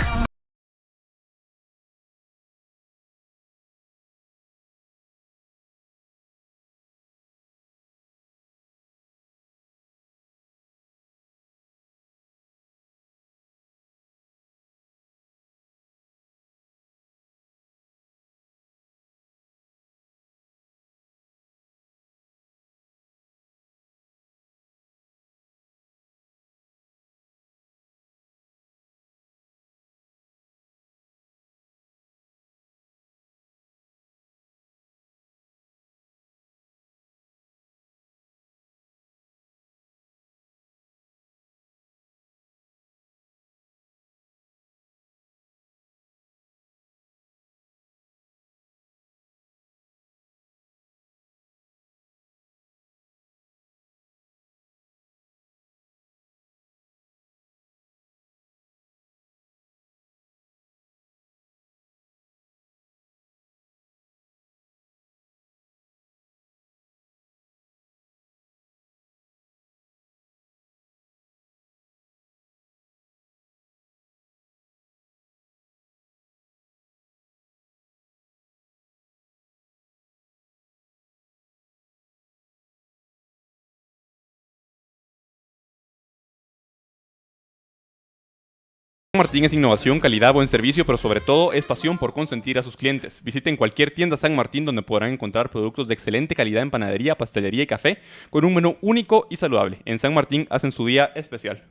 Martín es innovación, calidad, buen servicio, pero sobre todo es pasión por consentir a sus clientes. Visiten cualquier tienda San Martín donde podrán encontrar productos de excelente calidad en panadería, pastelería y café con un menú único y saludable. En San Martín hacen su día especial.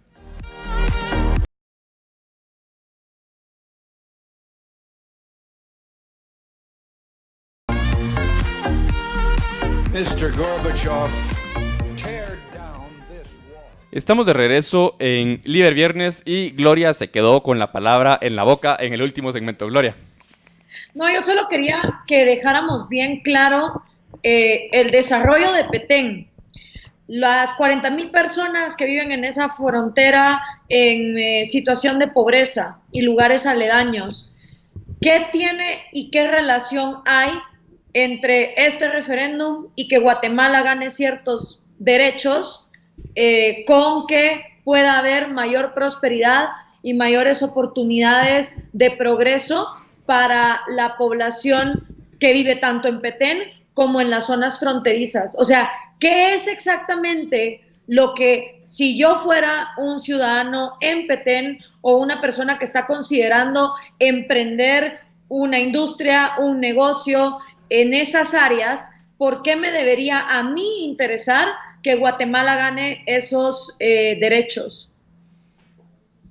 Mr. Gorbachev. Estamos de regreso en Liber Viernes y Gloria se quedó con la palabra en la boca en el último segmento. Gloria. No, yo solo quería que dejáramos bien claro el desarrollo de Petén. Las 40,000 personas que viven en esa frontera en situación de pobreza y lugares aledaños, ¿qué tiene y qué relación hay entre este referéndum y que Guatemala gane ciertos derechos con que pueda haber mayor prosperidad y mayores oportunidades de progreso para la población que vive tanto en Petén como en las zonas fronterizas? O sea, ¿qué es exactamente lo que, si yo fuera un ciudadano en Petén o una persona que está considerando emprender una industria, un negocio en esas áreas, ¿por qué me debería a mí interesar que Guatemala gane esos derechos?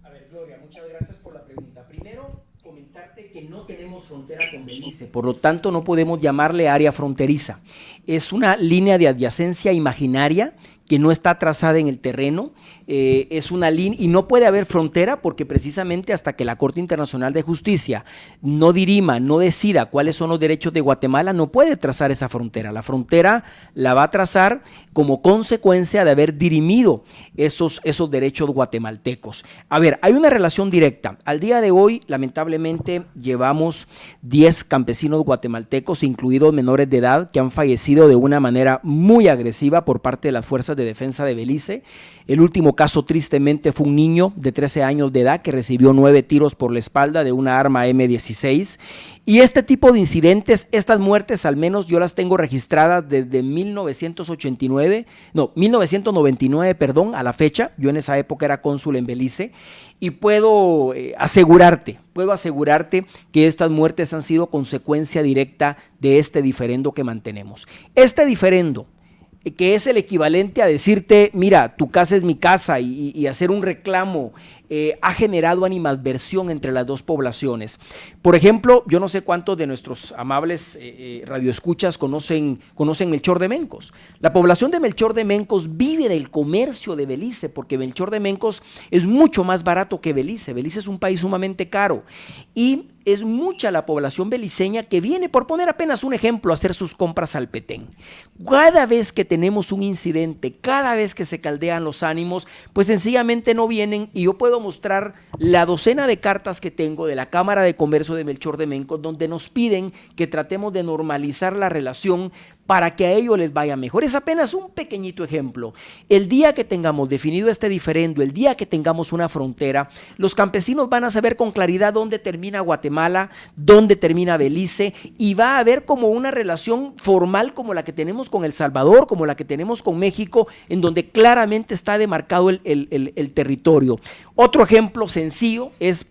A ver, Gloria, muchas gracias por la pregunta. Primero, comentarte que no tenemos frontera con Belice, por lo tanto no podemos llamarle área fronteriza. Es una línea de adyacencia imaginaria que no está trazada en el terreno, es una línea y no puede haber frontera porque precisamente hasta que la Corte Internacional de Justicia no dirima, no decida cuáles son los derechos de Guatemala, no puede trazar esa frontera. La frontera la va a trazar como consecuencia de haber dirimido esos derechos guatemaltecos. A ver, hay una relación directa. Al día de hoy, lamentablemente, llevamos 10 campesinos guatemaltecos, incluidos menores de edad, que han fallecido de una manera muy agresiva por parte de las fuerzas de defensa de Belice. El último caso, tristemente, fue un niño de 13 años de edad que recibió 9 tiros por la espalda de una arma M16. Y este tipo de incidentes, estas muertes, al menos yo las tengo registradas desde 1999 a la fecha. Yo en esa época era cónsul en Belice y puedo asegurarte que estas muertes han sido consecuencia directa de este diferendo que mantenemos. Este diferendo, que es el equivalente a decirte, mira, tu casa es mi casa y hacer un reclamo, ha generado animadversión entre las dos poblaciones. Por ejemplo, yo no sé cuántos de nuestros amables radioescuchas conocen Melchor de Mencos. La población de Melchor de Mencos vive del comercio de Belice, porque Melchor de Mencos es mucho más barato que Belice. Belice es un país sumamente caro y es mucha la población beliceña que viene, por poner apenas un ejemplo, a hacer sus compras al Petén. Cada vez que tenemos un incidente, cada vez que se caldean los ánimos, pues sencillamente no vienen, y yo puedo mostrar la docena de cartas que tengo de la Cámara de Comercio de Melchor de Mencos, donde nos piden que tratemos de normalizar la relación para que a ellos les vaya mejor. Es apenas un pequeñito ejemplo. El día que tengamos definido este diferendo, el día que tengamos una frontera, los campesinos van a saber con claridad dónde termina Guatemala, dónde termina Belice, y va a haber como una relación formal como la que tenemos con El Salvador, como la que tenemos con México, en donde claramente está demarcado el territorio. Otro ejemplo sencillo es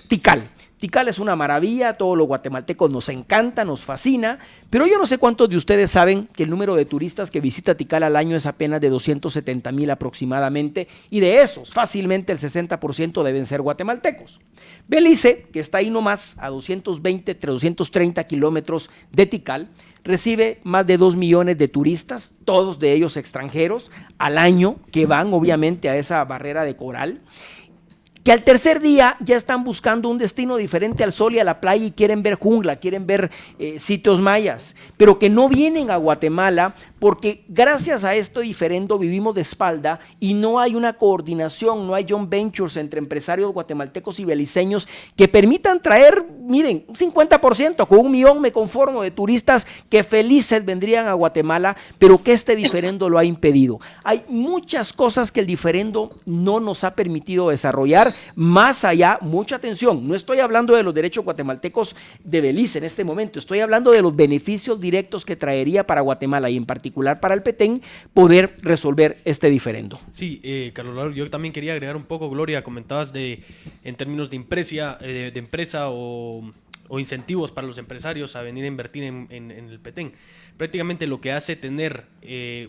Tikal. Tikal es una maravilla, a todos los guatemaltecos nos encanta, nos fascina, pero yo no sé cuántos de ustedes saben que el número de turistas que visita Tikal al año es apenas de 270,000 aproximadamente, y de esos fácilmente el 60% deben ser guatemaltecos. Belice, que está ahí nomás a 230 kilómetros de Tikal, recibe más de 2 millones de turistas, todos de ellos extranjeros, al año, que van obviamente a esa barrera de coral, que al tercer día ya están buscando un destino diferente al sol y a la playa y quieren ver jungla, quieren ver sitios mayas, pero que no vienen a Guatemala porque gracias a este diferendo vivimos de espalda y no hay una coordinación, no hay joint ventures entre empresarios guatemaltecos y beliceños que permitan traer, miren, un 50%, con 1 millón me conformo de turistas que felices vendrían a Guatemala, pero que este diferendo lo ha impedido. Hay muchas cosas que el diferendo no nos ha permitido desarrollar. Más allá, mucha atención, no estoy hablando de los derechos guatemaltecos de Belice en este momento, estoy hablando de los beneficios directos que traería para Guatemala y en particular para el Petén poder resolver este diferendo. Sí, Carlos, yo también quería agregar un poco, Gloria, comentabas en términos de empresa o incentivos para los empresarios a venir a invertir en el Petén. Prácticamente lo que hace tener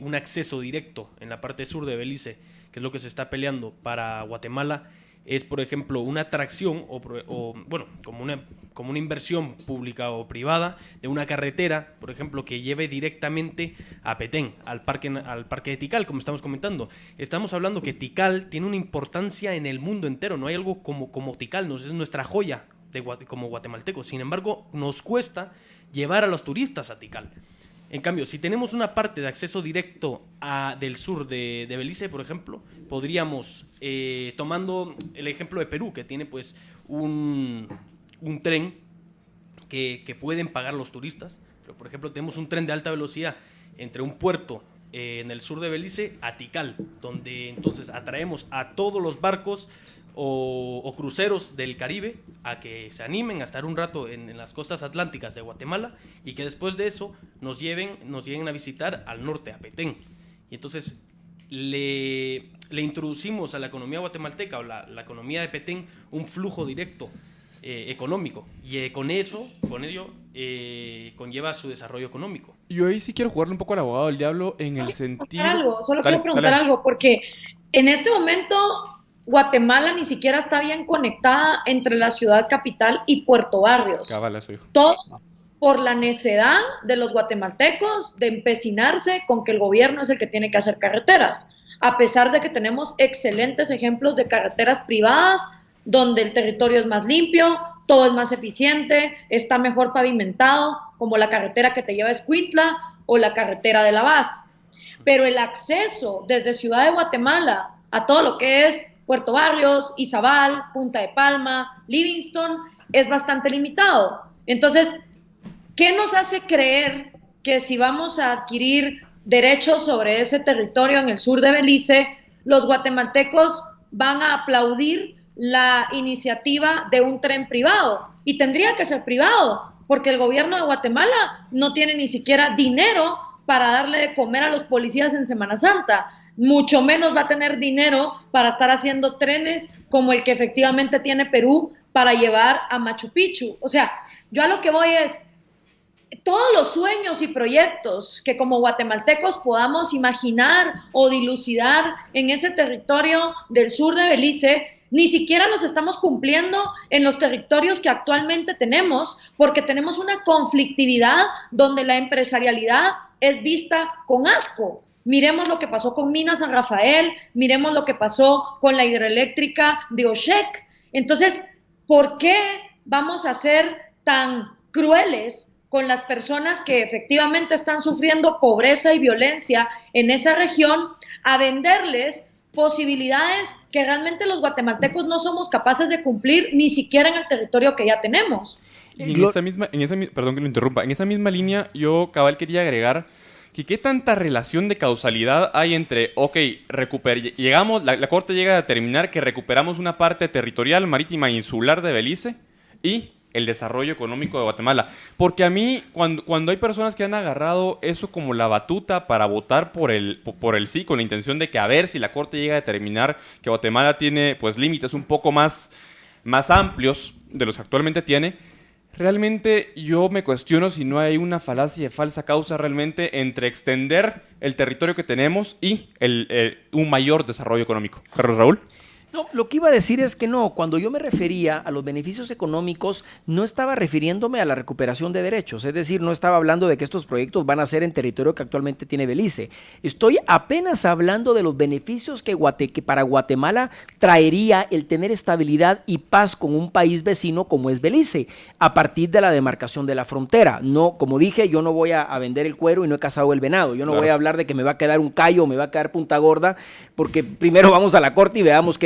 un acceso directo en la parte sur de Belice, que es lo que se está peleando para Guatemala, es, por ejemplo, una atracción como una inversión pública o privada de una carretera, por ejemplo, que lleve directamente a Petén, al parque de Tikal, como estamos comentando. Estamos hablando que Tikal tiene una importancia en el mundo entero, no hay algo como Tikal, es nuestra joya como guatemaltecos. Sin embargo, nos cuesta llevar a los turistas a Tikal. En cambio, si tenemos una parte de acceso directo del sur de Belice, por ejemplo, podríamos, tomando el ejemplo de Perú, que tiene pues un tren que pueden pagar los turistas, pero por ejemplo tenemos un tren de alta velocidad entre un puerto en el sur de Belice a Tikal, donde entonces atraemos a todos los barcos o cruceros del Caribe a que se animen a estar un rato en las costas atlánticas de Guatemala y que después de eso nos lleguen a visitar al norte, a Petén. Y entonces le introducimos a la economía guatemalteca o la economía de Petén un flujo directo económico y con ello conlleva su desarrollo económico. Yo ahí sí quiero jugarle un poco al abogado del diablo en el sentido... Quiero preguntar algo, porque en este momento Guatemala ni siquiera está bien conectada entre la ciudad capital y Puerto Barrios. Cabal, eso yo. por la necedad de los guatemaltecos de empecinarse con que el gobierno es el que tiene que hacer carreteras, a pesar de que tenemos excelentes ejemplos de carreteras privadas donde el territorio es más limpio, todo es más eficiente, está mejor pavimentado, como la carretera que te lleva a Escuintla o la carretera de La Paz. Pero el acceso desde Ciudad de Guatemala a todo lo que es Puerto Barrios, Izabal, Punta de Palma, Livingston, es bastante limitado. Entonces, ¿qué nos hace creer que si vamos a adquirir derechos sobre ese territorio en el sur de Belice, los guatemaltecos van a aplaudir la iniciativa de un tren privado? Y tendría que ser privado, porque el gobierno de Guatemala no tiene ni siquiera dinero para darle de comer a los policías en Semana Santa. Mucho menos va a tener dinero para estar haciendo trenes como el que efectivamente tiene Perú para llevar a Machu Picchu. O sea, yo a lo que voy es, todos los sueños y proyectos que como guatemaltecos podamos imaginar o dilucidar en ese territorio del sur de Belice, ni siquiera los estamos cumpliendo en los territorios que actualmente tenemos, porque tenemos una conflictividad donde la empresarialidad es vista con asco. Miremos lo que pasó con Minas San Rafael, miremos lo que pasó con la hidroeléctrica de Oshek. Entonces, ¿por qué vamos a ser tan crueles con las personas que efectivamente están sufriendo pobreza y violencia en esa región, a venderles posibilidades que realmente los guatemaltecos no somos capaces de cumplir ni siquiera en el territorio que ya tenemos? Y perdón que lo interrumpa, en esa misma línea yo cabal quería agregar que qué tanta relación de causalidad hay entre, llegamos, la Corte llega a determinar que recuperamos una parte territorial marítima insular de Belice y el desarrollo económico de Guatemala. Porque a mí, cuando hay personas que han agarrado eso como la batuta para votar por el sí, con la intención de que a ver si la Corte llega a determinar que Guatemala tiene pues límites un poco más amplios de los que actualmente tiene, realmente yo me cuestiono si no hay una falacia de falsa causa realmente entre extender el territorio que tenemos y un mayor desarrollo económico. Carlos Raúl. No, lo que iba a decir es que no, cuando yo me refería a los beneficios económicos, no estaba refiriéndome a la recuperación de derechos, es decir, no estaba hablando de que estos proyectos van a ser en territorio que actualmente tiene Belice. Estoy apenas hablando de los beneficios que para Guatemala traería el tener estabilidad y paz con un país vecino como es Belice, a partir de la demarcación de la frontera. No, como dije, yo no voy a vender el cuero y no he cazado el venado. Yo no voy a hablar de que me va a quedar un callo o me va a quedar Punta Gorda, porque primero vamos a la Corte y veamos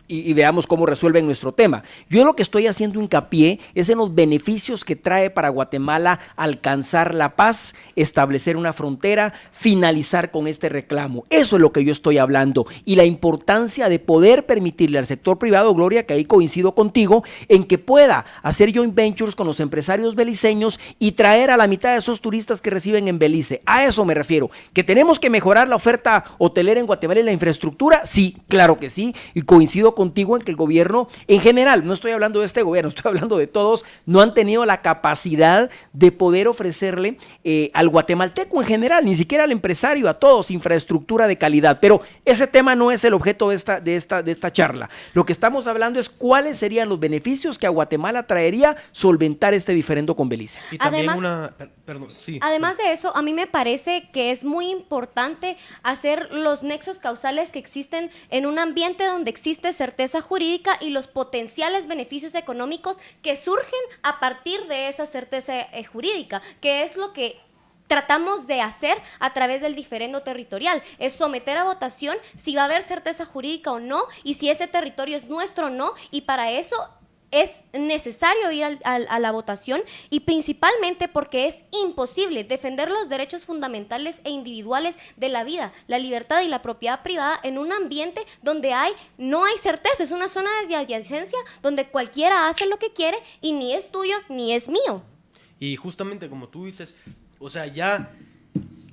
y veamos cómo resuelven nuestro tema. Yo lo que estoy haciendo hincapié es en los beneficios que trae para Guatemala alcanzar la paz, establecer una frontera, finalizar con este reclamo. Eso es lo que yo estoy hablando, y la importancia de poder permitirle al sector privado, Gloria, que ahí coincido contigo, en que pueda hacer joint ventures con los empresarios beliceños y traer a la mitad de esos turistas que reciben en Belice. A eso me refiero. ¿Que tenemos que mejorar la oferta hotelera en Guatemala y la infraestructura? Sí, claro que sí, y coincido contigo en que el gobierno en general, no estoy hablando de este gobierno, estoy hablando de todos, no han tenido la capacidad de poder ofrecerle al guatemalteco en general, ni siquiera al empresario, a todos, infraestructura de calidad. Pero ese tema no es el objeto de esta charla. Lo que estamos hablando es cuáles serían los beneficios que a Guatemala traería solventar este diferendo con Belice. Y también además de eso, a mí me parece que es muy importante hacer los nexos causales que existen en un ambiente donde existe certeza jurídica y los potenciales beneficios económicos que surgen a partir de esa certeza jurídica, que es lo que tratamos de hacer a través del diferendo territorial, es someter a votación si va a haber certeza jurídica o no, y si ese territorio es nuestro o no, y para eso es necesario ir a la votación, y principalmente porque es imposible defender los derechos fundamentales e individuales de la vida, la libertad y la propiedad privada en un ambiente donde no hay certeza. Es una zona de adyacencia donde cualquiera hace lo que quiere y ni es tuyo ni es mío. Y justamente como tú dices, o sea, ya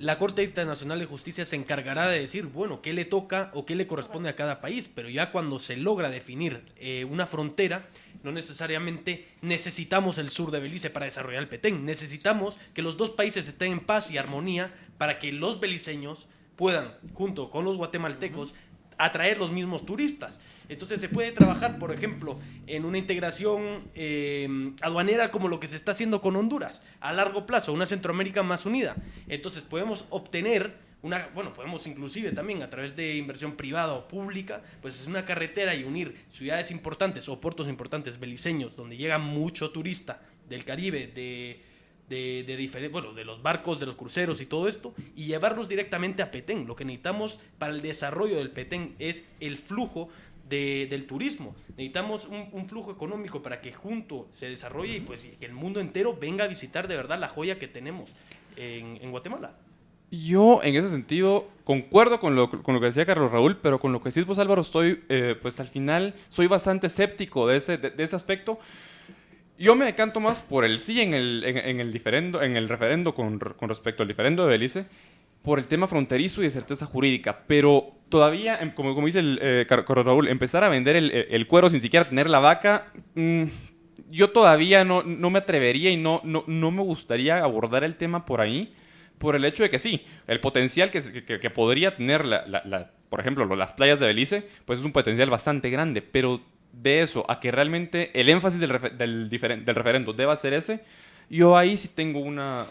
la Corte Internacional de Justicia se encargará de decir, bueno, qué le toca o qué le corresponde a cada país, pero ya cuando se logra definir una frontera, no necesariamente necesitamos el sur de Belice para desarrollar el Petén. Necesitamos que los dos países estén en paz y armonía para que los beliceños puedan, junto con los guatemaltecos, atraer los mismos turistas. Entonces se puede trabajar, por ejemplo, en una integración aduanera como lo que se está haciendo con Honduras, a largo plazo, una Centroamérica más unida. Entonces podemos obtener podemos inclusive también a través de inversión privada o pública, pues es una carretera y unir ciudades importantes o puertos importantes beliceños, donde llega mucho turista del Caribe, de los barcos, de los cruceros y todo esto, y llevarlos directamente a Petén. Lo que necesitamos para el desarrollo del Petén es el flujo del turismo. Necesitamos un flujo económico para que junto se desarrolle y pues que el mundo entero venga a visitar de verdad la joya que tenemos en Guatemala. Yo, en ese sentido, concuerdo con lo que decía Carlos Raúl, pero con lo que decís vos, Álvaro, estoy, pues al final, soy bastante escéptico de ese aspecto. Yo me decanto más por el sí en el referendo con respecto al diferendo de Belice, por el tema fronterizo y de certeza jurídica, pero todavía, como dice Carlos Raúl, empezar a vender el cuero sin siquiera tener la vaca, yo todavía no me atrevería y no me gustaría abordar el tema por ahí, por el hecho de que sí, el potencial que podría tener, por ejemplo, las playas de Belice, pues es un potencial bastante grande, pero de eso a que realmente el énfasis del referendo deba ser ese, yo ahí sí tengo una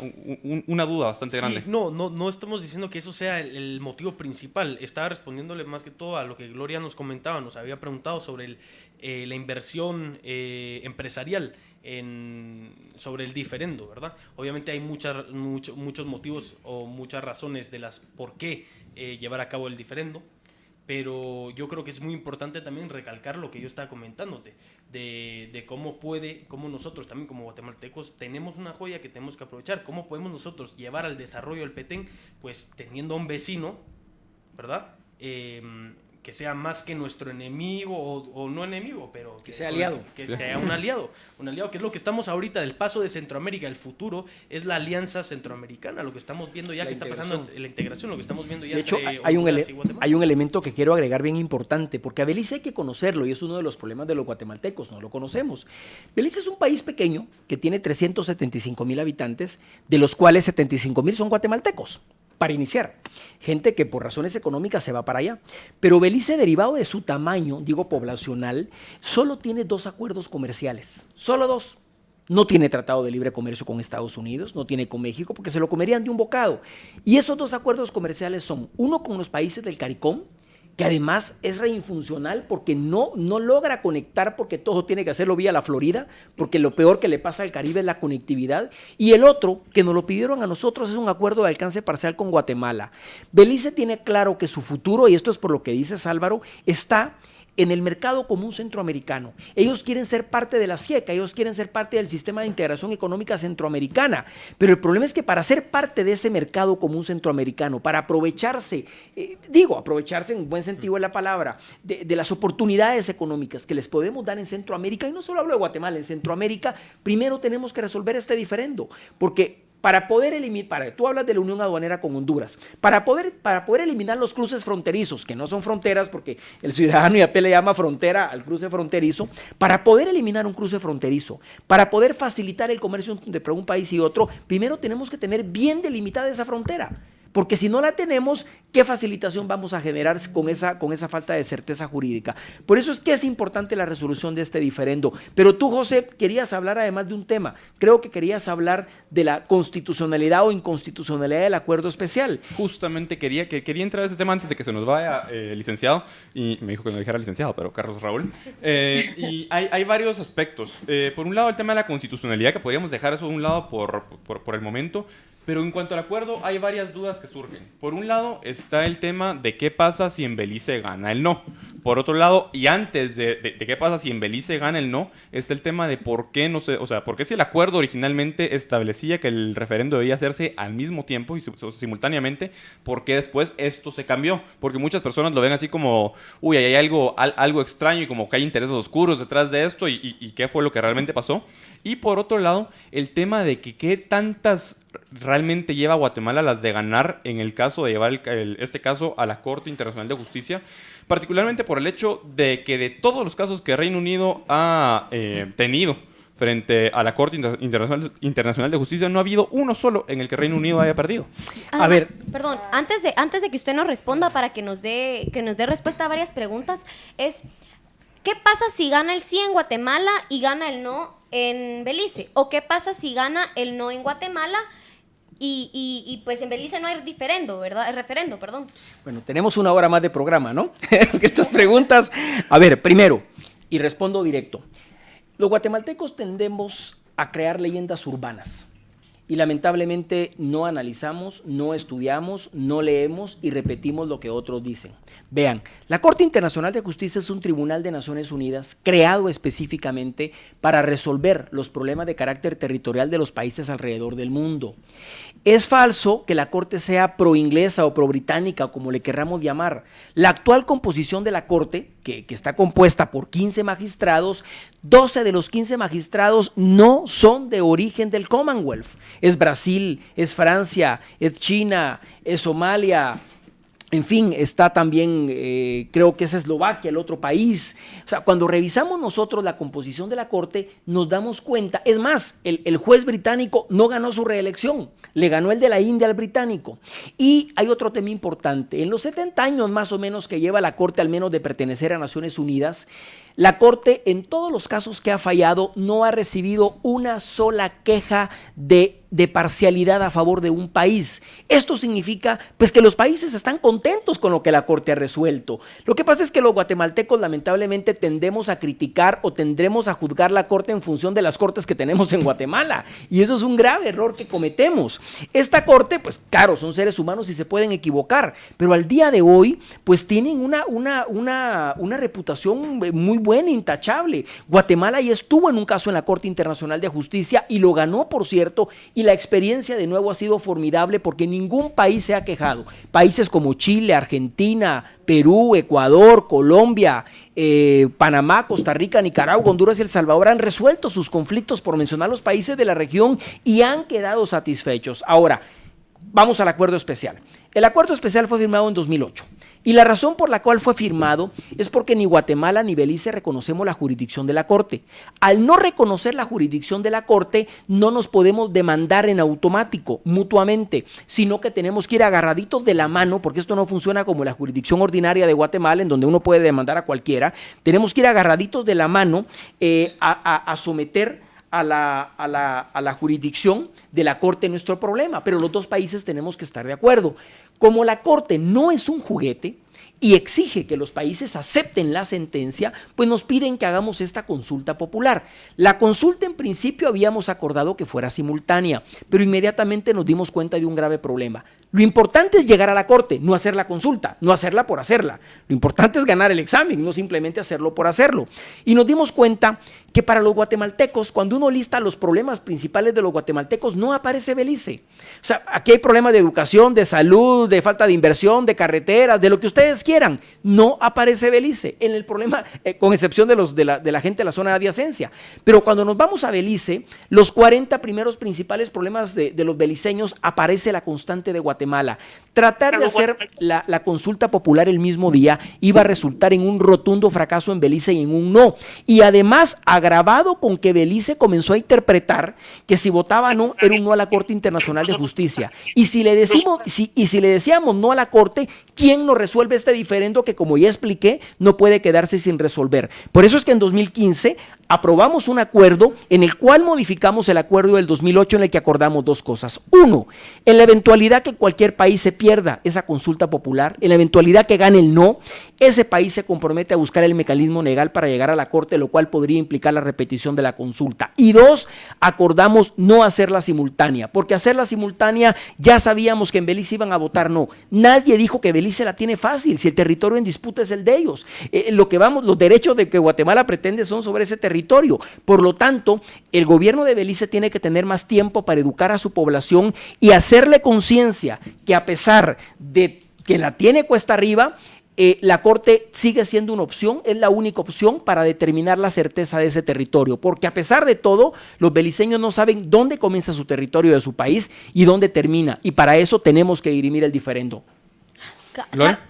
duda bastante grande. No estamos diciendo que eso sea el motivo principal. Estaba respondiéndole más que todo a lo que Gloria nos comentaba, nos había preguntado sobre la inversión empresarial sobre el diferendo, ¿verdad? Obviamente hay muchos motivos o muchas razones de las por qué llevar a cabo el diferendo, pero yo creo que es muy importante también recalcar lo que yo estaba comentándote, de cómo nosotros también como guatemaltecos tenemos una joya que tenemos que aprovechar, cómo podemos nosotros llevar al desarrollo del Petén, pues teniendo a un vecino, ¿verdad? Que sea más que nuestro enemigo o no enemigo, pero que sea aliado. Que sea un aliado, que es lo que estamos ahorita del paso de Centroamérica. El futuro es la alianza centroamericana, lo que estamos viendo ya que está pasando en la integración, lo que estamos viendo ya. De hecho, hay un elemento que quiero agregar bien importante, porque a Belice hay que conocerlo y es uno de los problemas de los guatemaltecos, no lo conocemos. Belice es un país pequeño que tiene 375,000 habitantes, de los cuales 75,000 son guatemaltecos. Para iniciar, gente que por razones económicas se va para allá. Pero Belice, derivado de su tamaño, digo poblacional, solo tiene 2 acuerdos comerciales, solo 2. No tiene tratado de libre comercio con Estados Unidos, no tiene con México, porque se lo comerían de un bocado. Y esos 2 acuerdos comerciales son uno con los países del CARICOM, que además es reinfuncional porque no logra conectar, porque todo tiene que hacerlo vía la Florida, porque lo peor que le pasa al Caribe es la conectividad. Y el otro, que nos lo pidieron a nosotros, es un acuerdo de alcance parcial con Guatemala. Belice tiene claro que su futuro, y esto es por lo que dices, Álvaro, está en el mercado común centroamericano. Ellos quieren ser parte de la CIECA, ellos quieren ser parte del sistema de integración económica centroamericana, pero el problema es que para ser parte de ese mercado común centroamericano, para aprovecharse, aprovecharse en buen sentido de la palabra, de las oportunidades económicas que les podemos dar en Centroamérica, y no solo hablo de Guatemala, en Centroamérica, primero tenemos que resolver este diferendo, porque para poder eliminar, tú hablas de la unión aduanera con Honduras, para poder eliminar los cruces fronterizos, que no son fronteras porque el ciudadano IAP le llama frontera al cruce fronterizo, para poder eliminar un cruce fronterizo, para poder facilitar el comercio entre un país y otro, primero tenemos que tener bien delimitada esa frontera. Porque si no la tenemos, ¿qué facilitación vamos a generar con esa falta de certeza jurídica? Por eso es que es importante la resolución de este diferendo. Pero tú, José, querías hablar además de un tema. Creo que querías hablar de la constitucionalidad o inconstitucionalidad del acuerdo especial. Justamente quería entrar a ese tema antes de que se nos vaya, licenciado. Y me dijo que no dijera licenciado, pero Carlos Raúl. Y hay varios aspectos. Por un lado, el tema de la constitucionalidad, que podríamos dejar eso de un lado por el momento. Pero en cuanto al acuerdo, hay varias dudas que surgen. Por un lado, está el tema de qué pasa si en Belice gana el no. Por otro lado, y antes de qué pasa si en Belice gana el no, está el tema de por qué por qué si el acuerdo originalmente establecía que el referendo debía hacerse al mismo tiempo y simultáneamente, ¿por qué después esto se cambió? Porque muchas personas lo ven así como, uy, hay algo extraño y como que hay intereses oscuros detrás de esto y qué fue lo que realmente pasó. Y por otro lado, el tema de que qué tantas realmente lleva a Guatemala las de ganar en el caso de llevar este caso a la Corte Internacional de Justicia, particularmente por el hecho de que de todos los casos que Reino Unido ha tenido frente a la Corte Internacional de Justicia, no ha habido uno solo en el que Reino Unido haya perdido. A ver. Perdón, antes de que usted nos responda para que nos dé respuesta a varias preguntas, ¿qué pasa si gana el sí en Guatemala y gana el no en Belice? ¿O qué pasa si gana el no en Guatemala y pues en Belice no hay referendo, ¿verdad? Perdón. Bueno, tenemos una hora más de programa, ¿no? Porque estas preguntas... A ver, primero, y respondo directo. Los guatemaltecos tendemos a crear leyendas urbanas y lamentablemente no analizamos, no estudiamos, no leemos y repetimos lo que otros dicen. Vean, la Corte Internacional de Justicia es un tribunal de Naciones Unidas creado específicamente para resolver los problemas de carácter territorial de los países alrededor del mundo. Es falso que la Corte sea pro-inglesa o pro-británica, como le querramos llamar. La actual composición de la Corte, que está compuesta por 15 magistrados, 12 de los 15 magistrados no son de origen del Commonwealth. Es Brasil, es Francia, es China, es Somalia. En fin, está también, creo que es Eslovaquia, el otro país. O sea, cuando revisamos nosotros la composición de la Corte, nos damos cuenta, es más, el juez británico no ganó su reelección, le ganó el de la India al británico. Y hay otro tema importante, en los 70 años más o menos que lleva la Corte, al menos de pertenecer a Naciones Unidas, la Corte en todos los casos que ha fallado no ha recibido una sola queja de parcialidad a favor de un país. Esto significa pues que los países están contentos con lo que la Corte ha resuelto. Lo que pasa es que los guatemaltecos lamentablemente tendemos a criticar o tendremos a juzgar la Corte en función de las cortes que tenemos en Guatemala, y eso es un grave error que cometemos. Esta Corte, pues claro, son seres humanos y se pueden equivocar, pero al día de hoy pues tienen una reputación muy buena, intachable. Guatemala ya estuvo en un caso en la Corte Internacional de Justicia y lo ganó, por cierto, y la experiencia de nuevo ha sido formidable porque ningún país se ha quejado. Países como Chile, Argentina, Perú, Ecuador, Colombia, Panamá, Costa Rica, Nicaragua, Honduras y El Salvador han resuelto sus conflictos, por mencionar los países de la región, y han quedado satisfechos. Ahora, vamos al acuerdo especial. El acuerdo especial fue firmado en 2008. Y la razón por la cual fue firmado es porque ni Guatemala ni Belice reconocemos la jurisdicción de la Corte. Al no reconocer la jurisdicción de la Corte, no nos podemos demandar en automático, mutuamente, sino que tenemos que ir agarraditos de la mano, porque esto no funciona como la jurisdicción ordinaria de Guatemala, en donde uno puede demandar a cualquiera. Tenemos que ir agarraditos de la mano a someter a la jurisdicción de la Corte nuestro problema, pero los dos países tenemos que estar de acuerdo. Como la Corte no es un juguete y exige que los países acepten la sentencia, pues nos piden que hagamos esta consulta popular. La consulta en principio habíamos acordado que fuera simultánea, pero inmediatamente nos dimos cuenta de un grave problema. Lo importante es llegar a la Corte, no hacer la consulta, no hacerla por hacerla. Lo importante es ganar el examen, no simplemente hacerlo por hacerlo. Y nos dimos cuenta que para los guatemaltecos, cuando uno lista los problemas principales de los guatemaltecos, no aparece Belice. O sea, aquí hay problemas de educación, de salud, de falta de inversión, de carreteras, de lo que ustedes quieran. No aparece Belice en el problema, con excepción de la gente de la zona de adyacencia. Pero cuando nos vamos a Belice, los 40 primeros principales problemas de los beliceños, aparece la constante de Guatemala. Tratar de hacer la consulta popular el mismo día iba a resultar en un rotundo fracaso en Belice y en un no. Y además, agravado con que Belice comenzó a interpretar que si votaba no, era un no a la Corte Internacional de Justicia. Y si le decíamos no a la Corte, ¿quién nos resuelve este diferendo que, como ya expliqué, no puede quedarse sin resolver? Por eso es que en 2015 aprobamos un acuerdo en el cual modificamos el acuerdo del 2008, en el que acordamos dos cosas. Uno, en la eventualidad que cualquier país se pierda esa consulta popular, en la eventualidad que gane el no, ese país se compromete a buscar el mecanismo legal para llegar a la Corte, lo cual podría implicar la repetición de la consulta. Y dos, acordamos no hacerla simultánea, porque hacerla simultánea ya sabíamos que en Belice iban a votar no. Nadie dijo que Belice la tiene fácil, si el territorio en disputa es el de ellos. Los derechos de que Guatemala pretende son sobre ese territorio. Por lo tanto, el gobierno de Belice tiene que tener más tiempo para educar a su población y hacerle conciencia que, a pesar de que la tiene cuesta arriba, la Corte sigue siendo una opción, es la única opción para determinar la certeza de ese territorio, porque a pesar de todo, los beliceños no saben dónde comienza su territorio de su país y dónde termina, y para eso tenemos que dirimir el diferendo. ¿Gloria?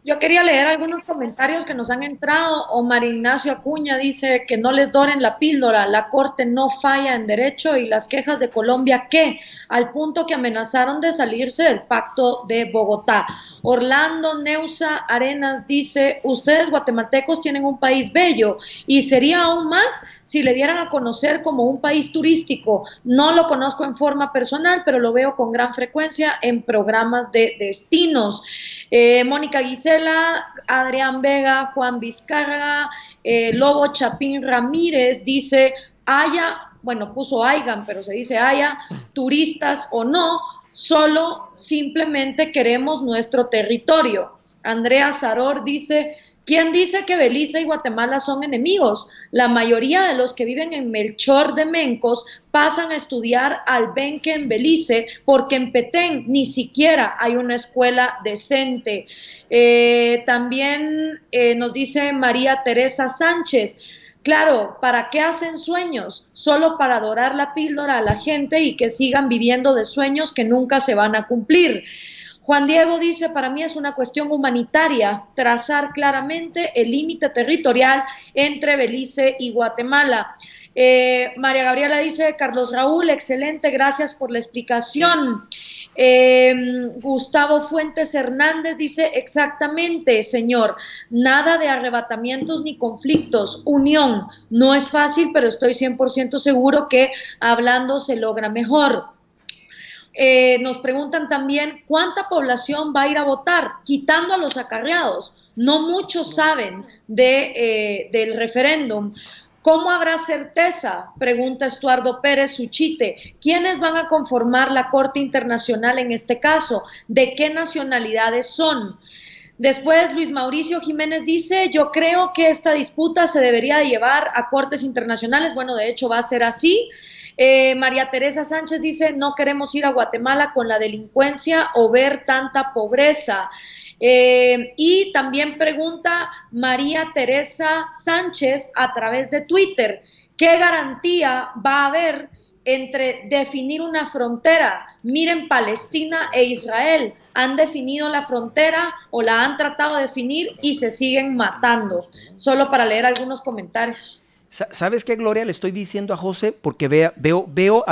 Yo quería leer algunos comentarios que nos han entrado. Omar Ignacio Acuña dice que no les doren la píldora, la Corte no falla en derecho y las quejas de Colombia, ¿qué? Al punto que amenazaron de salirse del Pacto de Bogotá. Orlando Neusa Arenas dice, ustedes guatemaltecos tienen un país bello y sería aún más si le dieran a conocer como un país turístico. No lo conozco en forma personal, pero lo veo con gran frecuencia en programas de destinos. Mónica Gisela, Adrián Vega, Juan Vizcarra, Lobo Chapín Ramírez dice, puso Aigan, pero se dice haya, turistas o no, solo simplemente queremos nuestro territorio. Andrea Saror dice, ¿quién dice que Belice y Guatemala son enemigos? La mayoría de los que viven en Melchor de Mencos pasan a estudiar al Benque en Belice porque en Petén ni siquiera hay una escuela decente. También nos dice María Teresa Sánchez, claro, ¿para qué hacen sueños? Solo para dorar la píldora a la gente y que sigan viviendo de sueños que nunca se van a cumplir. Juan Diego dice, para mí es una cuestión humanitaria trazar claramente el límite territorial entre Belice y Guatemala. María Gabriela dice, Carlos Raúl, excelente, gracias por la explicación. Gustavo Fuentes Hernández dice, exactamente, señor, nada de arrebatamientos ni conflictos, unión. No es fácil, pero estoy 100% seguro que hablando se logra mejor. Nos preguntan también cuánta población va a ir a votar, quitando a los acarreados. No muchos saben del referéndum. ¿Cómo habrá certeza? Pregunta Estuardo Pérez Suchite. ¿Quiénes van a conformar la Corte Internacional en este caso? ¿De qué nacionalidades son? Después Luis Mauricio Jiménez dice, yo creo que esta disputa se debería de llevar a cortes internacionales. Bueno, de hecho va a ser así. María Teresa Sánchez dice, no queremos ir a Guatemala con la delincuencia o ver tanta pobreza. Y también pregunta María Teresa Sánchez a través de Twitter, ¿qué garantía va a haber entre definir una frontera? Miren, Palestina e Israel han definido la frontera o la han tratado de definir y se siguen matando. Solo para leer algunos comentarios. ¿Sabes qué, Gloria? Le estoy diciendo a José porque veo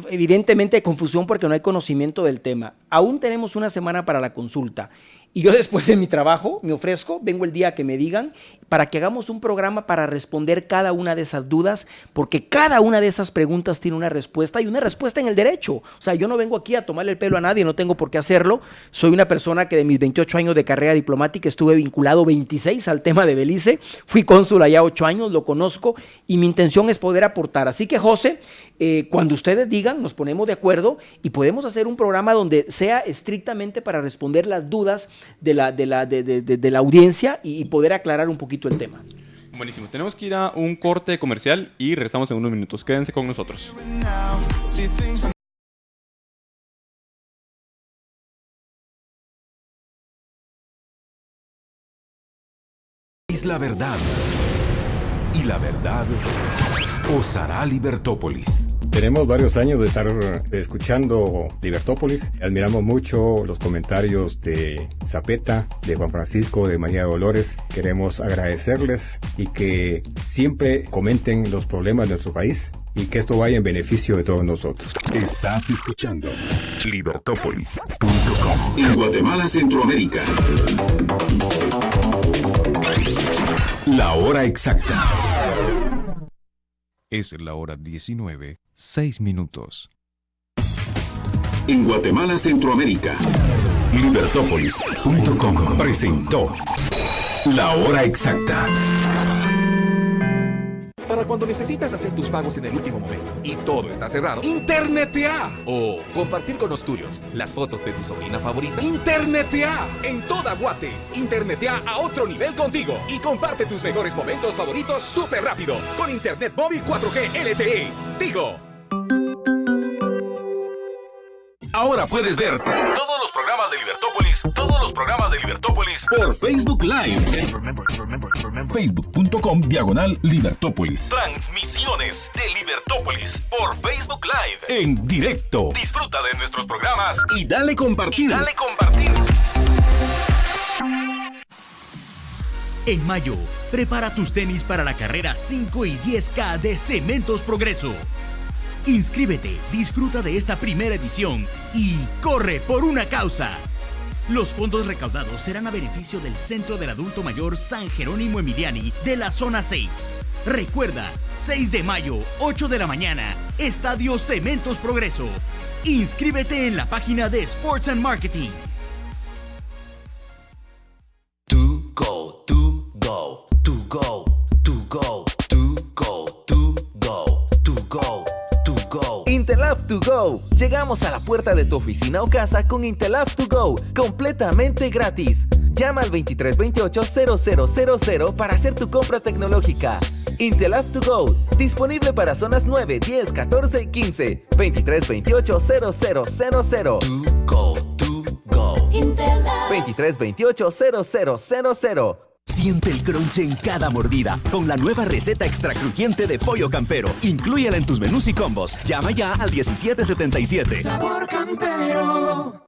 evidentemente confusión porque no hay conocimiento del tema. Aún tenemos una semana para la consulta y yo después de mi trabajo me ofrezco, vengo el día que me digan, para que hagamos un programa para responder cada una de esas dudas, porque cada una de esas preguntas tiene una respuesta y una respuesta en el derecho. O sea, yo no vengo aquí a tomarle el pelo a nadie, no tengo por qué hacerlo. Soy una persona que de mis 28 años de carrera diplomática estuve vinculado 26 al tema de Belice, fui cónsul allá 8 años, lo conozco y mi intención es poder aportar. Así que, José, cuando ustedes digan, nos ponemos de acuerdo y podemos hacer un programa donde sea estrictamente para responder las dudas de la audiencia y poder aclarar un poquito el tema. Buenísimo, tenemos que ir a un corte comercial y regresamos en unos minutos. Quédense con nosotros. Es la verdad. Y la verdad os hará Libertópolis. Tenemos varios años de estar escuchando Libertópolis. Admiramos mucho los comentarios de Zapeta, de Juan Francisco, de María Dolores. Queremos agradecerles y que siempre comenten los problemas de nuestro país y que esto vaya en beneficio de todos nosotros. Estás escuchando Libertópolis.com. En Guatemala, Centroamérica. La hora exacta. Es la hora 19:06. En Guatemala, Centroamérica. Libertópolis.com presentó La hora exacta. Para cuando necesitas hacer tus pagos en el último momento y todo está cerrado, ¡Internetea! O compartir con los tuyos las fotos de tu sobrina favorita. ¡Internetea! En toda Guate. Internetea a otro nivel contigo y comparte tus mejores momentos favoritos súper rápido con Internet móvil 4G LTE. Tigo. Ahora puedes ver todos los programas de Libertópolis por Facebook Live. Facebook.com/Libertópolis. Transmisiones de Libertópolis por Facebook Live en directo. Disfruta de nuestros programas y dale compartir. En mayo, prepara tus tenis para la carrera 5 y 10K de Cementos Progreso. Inscríbete, disfruta de esta primera edición y corre por una causa. Los fondos recaudados serán a beneficio del Centro del Adulto Mayor San Jerónimo Emiliani de la Zona 6. Recuerda, 6 de mayo, 8 de la mañana, Estadio Cementos Progreso. Inscríbete en la página de Sports and Marketing. Go, to go, to go, to go, to go, to go, to go, to go. Intelab to go. Llegamos a la puerta de tu oficina o casa con Intelab to go, completamente gratis. Llama al 2328-0000 para hacer tu compra tecnológica. Intelab to go, disponible para zonas 9, 10, 14 y 15. 2328-0000. To go, to go. 2328-0000. Siente el crunch en cada mordida con la nueva receta extra crujiente de Pollo Campero. Inclúyela en tus menús y combos. Llama ya al 1777. Sabor Campero.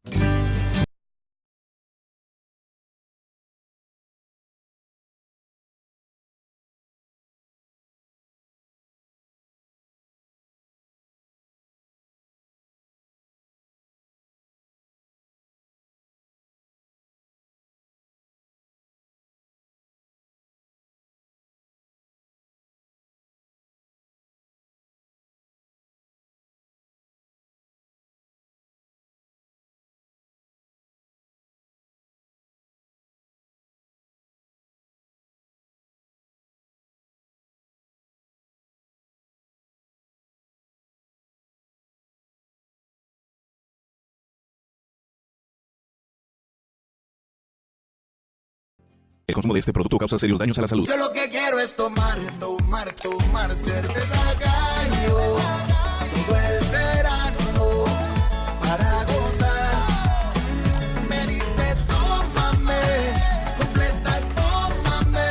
El consumo de este producto causa serios daños a la salud. Yo lo que quiero es tomar cerveza Gallo. Todo el verano para gozar. Me dice tómame, completa tómame.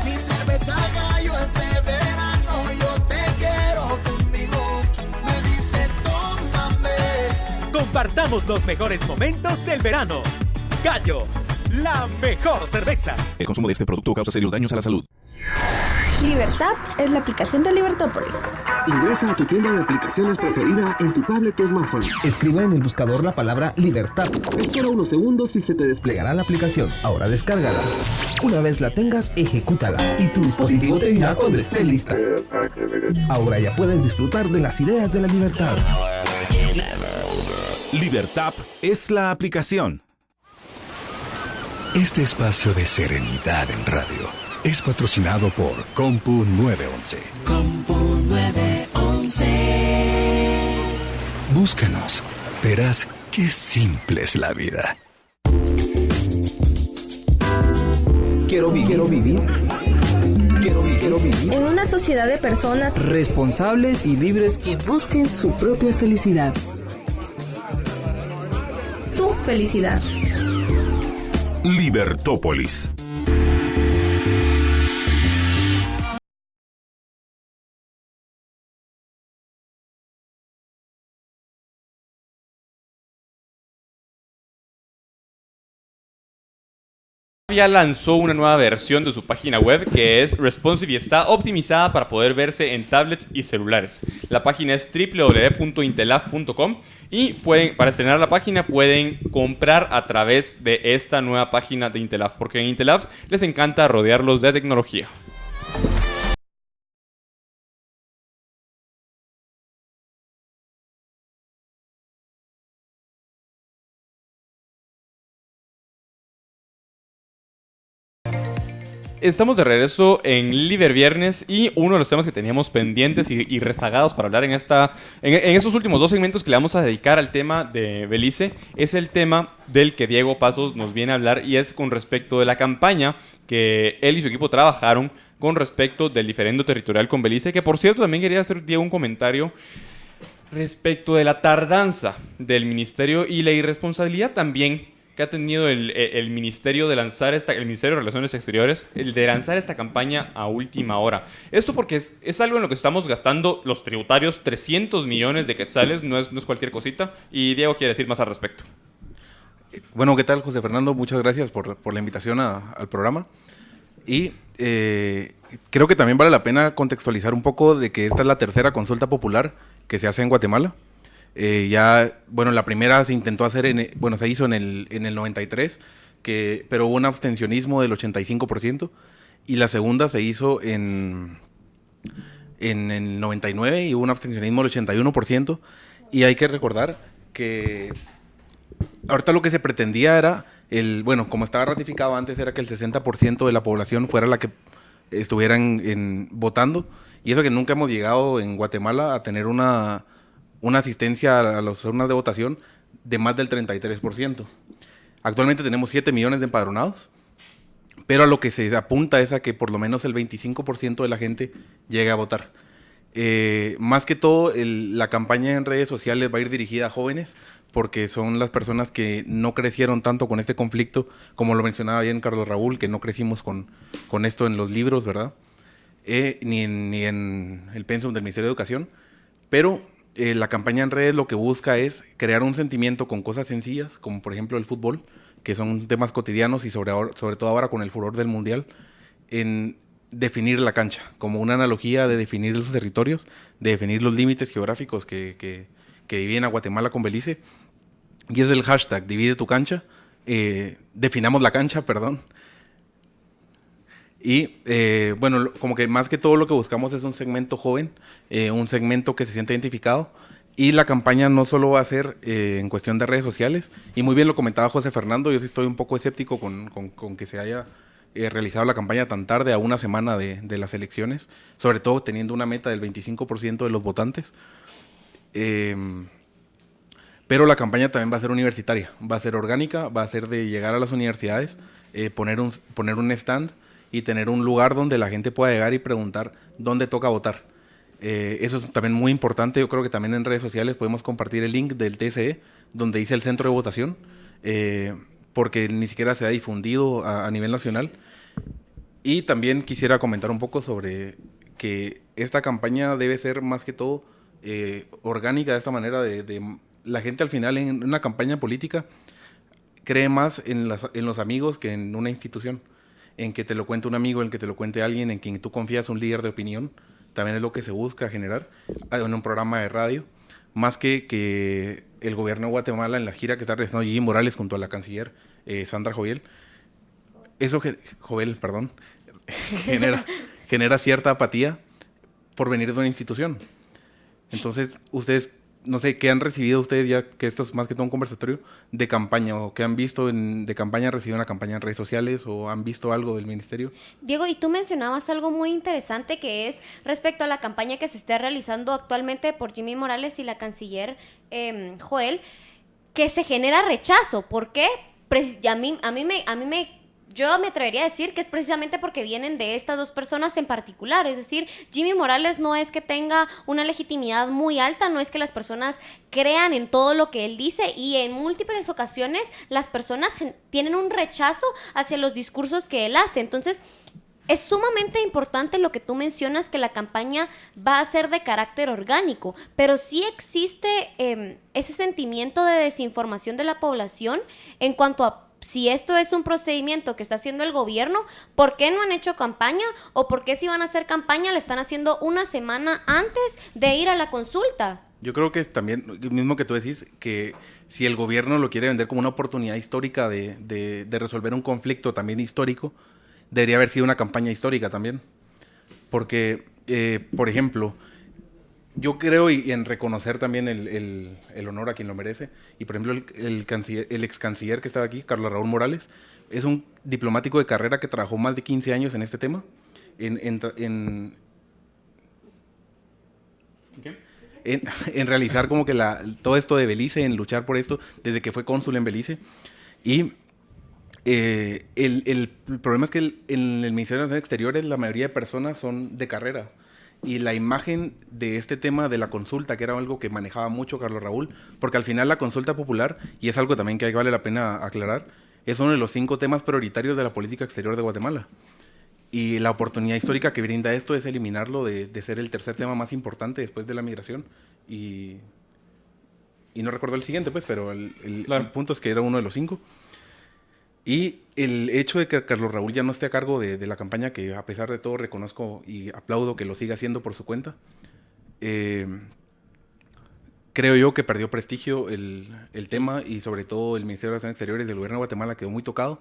Mi cerveza Gallo este verano yo te quiero conmigo. Me dice tómame. Compartamos los mejores momentos del verano. Gallo, la mejor cerveza. El consumo de este producto causa serios daños a la salud. Libertad es la aplicación de Libertópolis. Ingresa a tu tienda de aplicaciones preferida en tu tablet o smartphone. Escribe en el buscador la palabra Libertad. Espera unos segundos y se te desplegará la aplicación. Ahora descárgala. Una vez la tengas, ejecútala. Y tu dispositivo te dirá cuando esté lista. Ahora ya puedes disfrutar de las ideas de la libertad. Libertad es la aplicación. Este espacio de serenidad en radio es patrocinado por Compu 911. Compu 911. Búscanos, verás qué simple es la vida. Quiero vivir. En una sociedad de personas responsables y libres que busquen su propia felicidad. Su felicidad. Libertópolis. Ya lanzó una nueva versión de su página web que es responsive y está optimizada para poder verse en tablets y celulares. La página es www.intelab.com y para estrenar la página pueden comprar a través de esta nueva página de Intelab, porque en Intelab les encanta rodearlos de tecnología. Estamos de regreso en Liber Viernes y uno de los temas que teníamos pendientes y rezagados para hablar en estos últimos dos segmentos que le vamos a dedicar al tema de Belice es el tema del que Diego Pasos nos viene a hablar, y es con respecto de la campaña que él y su equipo trabajaron con respecto del diferendo territorial con Belice, que por cierto también quería hacer, Diego, un comentario respecto de la tardanza del ministerio y la irresponsabilidad también que ha tenido el ministerio de lanzar el Ministerio de Relaciones Exteriores, el de lanzar esta campaña a última hora. Esto porque es algo en lo que estamos gastando los tributarios 300 millones de quetzales, no es cualquier cosita, y Diego quiere decir más al respecto. Bueno, ¿qué tal, José Fernando? Muchas gracias por la invitación al programa. Y creo que también vale la pena contextualizar un poco de que esta es la tercera consulta popular que se hace en Guatemala. La primera se intentó hacer, se hizo en el 93, pero hubo un abstencionismo del 85%, y la segunda se hizo en el 99 y hubo un abstencionismo del 81%, y hay que recordar que ahorita lo que se pretendía era, como estaba ratificado antes, era que el 60% de la población fuera la que estuvieran votando, y eso que nunca hemos llegado en Guatemala a tener una asistencia a las urnas de votación de más del 33%. Actualmente tenemos 7 millones de empadronados, pero a lo que se apunta es a que por lo menos el 25% de la gente llegue a votar. Más que todo, la campaña en redes sociales va a ir dirigida a jóvenes, porque son las personas que no crecieron tanto con este conflicto, como lo mencionaba bien Carlos Raúl, que no crecimos con esto en los libros, ¿verdad? Ni en el pensum del Ministerio de Educación, pero la campaña en redes lo que busca es crear un sentimiento con cosas sencillas, como por ejemplo el fútbol, que son temas cotidianos y sobre todo ahora con el furor del Mundial, en definir la cancha, como una analogía de definir los territorios, de definir los límites geográficos que dividen a Guatemala con Belice, y es el hashtag divide tu cancha, definamos la cancha, perdón. Y como que más que todo lo que buscamos es un segmento joven, un segmento que se siente identificado, y la campaña no solo va a ser en cuestión de redes sociales, y muy bien lo comentaba José Fernando, yo sí estoy un poco escéptico con que se haya realizado la campaña tan tarde, a una semana de las elecciones, sobre todo teniendo una meta del 25% de los votantes. Pero la campaña también va a ser universitaria, va a ser orgánica, va a ser de llegar a las universidades, poner un stand y tener un lugar donde la gente pueda llegar y preguntar dónde toca votar. Eso es también muy importante. Yo creo que también en redes sociales podemos compartir el link del TSE, donde dice el centro de votación, porque ni siquiera se ha difundido a nivel nacional. Y también quisiera comentar un poco sobre que esta campaña debe ser más que todo orgánica, de esta manera de la gente al final en una campaña política cree más en los amigos que en una institución, en que te lo cuente un amigo, en que te lo cuente alguien, en quien tú confías, un líder de opinión. También es lo que se busca generar en un programa de radio, más que el gobierno de Guatemala en la gira que está realizando Jimmy Morales junto a la canciller Sandra Joviel. Eso genera cierta apatía por venir de una institución. Entonces, ustedes, no sé, ¿qué han recibido ustedes, ya que esto es más que todo un conversatorio de campaña, o qué han visto de campaña, recibido una campaña en redes sociales, o han visto algo del ministerio? Diego, y tú mencionabas algo muy interesante, que es respecto a la campaña que se está realizando actualmente por Jimmy Morales y la canciller Joel, que se genera rechazo. ¿Por qué? Yo me atrevería a decir que es precisamente porque vienen de estas dos personas en particular. Es decir, Jimmy Morales no es que tenga una legitimidad muy alta, no es que las personas crean en todo lo que él dice, y en múltiples ocasiones las personas tienen un rechazo hacia los discursos que él hace. Entonces, es sumamente importante lo que tú mencionas, que la campaña va a ser de carácter orgánico, pero sí existe ese sentimiento de desinformación de la población en cuanto a si esto es un procedimiento que está haciendo el gobierno, ¿por qué no han hecho campaña? ¿O por qué si van a hacer campaña la están haciendo una semana antes de ir a la consulta? Yo creo que también, mismo que tú decís, que si el gobierno lo quiere vender como una oportunidad histórica de resolver un conflicto también histórico, debería haber sido una campaña histórica también. Porque, por ejemplo, yo creo en reconocer también el honor a quien lo merece. Y por ejemplo, el ex canciller que estaba aquí, Carlos Raúl Morales, es un diplomático de carrera que trabajó más de 15 años en este tema, en realizar como que todo esto de Belice, en luchar por esto, desde que fue cónsul en Belice. Y el problema es que en el Ministerio de Relaciones Exteriores la mayoría de personas son de carrera. Y la imagen de este tema de la consulta, que era algo que manejaba mucho Carlos Raúl, porque al final la consulta popular, y es algo también que vale la pena aclarar, es uno de los 5 temas prioritarios de la política exterior de Guatemala. Y la oportunidad histórica que brinda esto es eliminarlo de ser el tercer tema más importante después de la migración. Y no recuerdo el siguiente, pues, pero el punto es que era uno de los 5. Y el hecho de que Carlos Raúl ya no esté a cargo de la campaña, que a pesar de todo reconozco y aplaudo que lo siga haciendo por su cuenta, creo yo que perdió prestigio el tema, y sobre todo el Ministerio de Relaciones Exteriores del Gobierno de Guatemala quedó muy tocado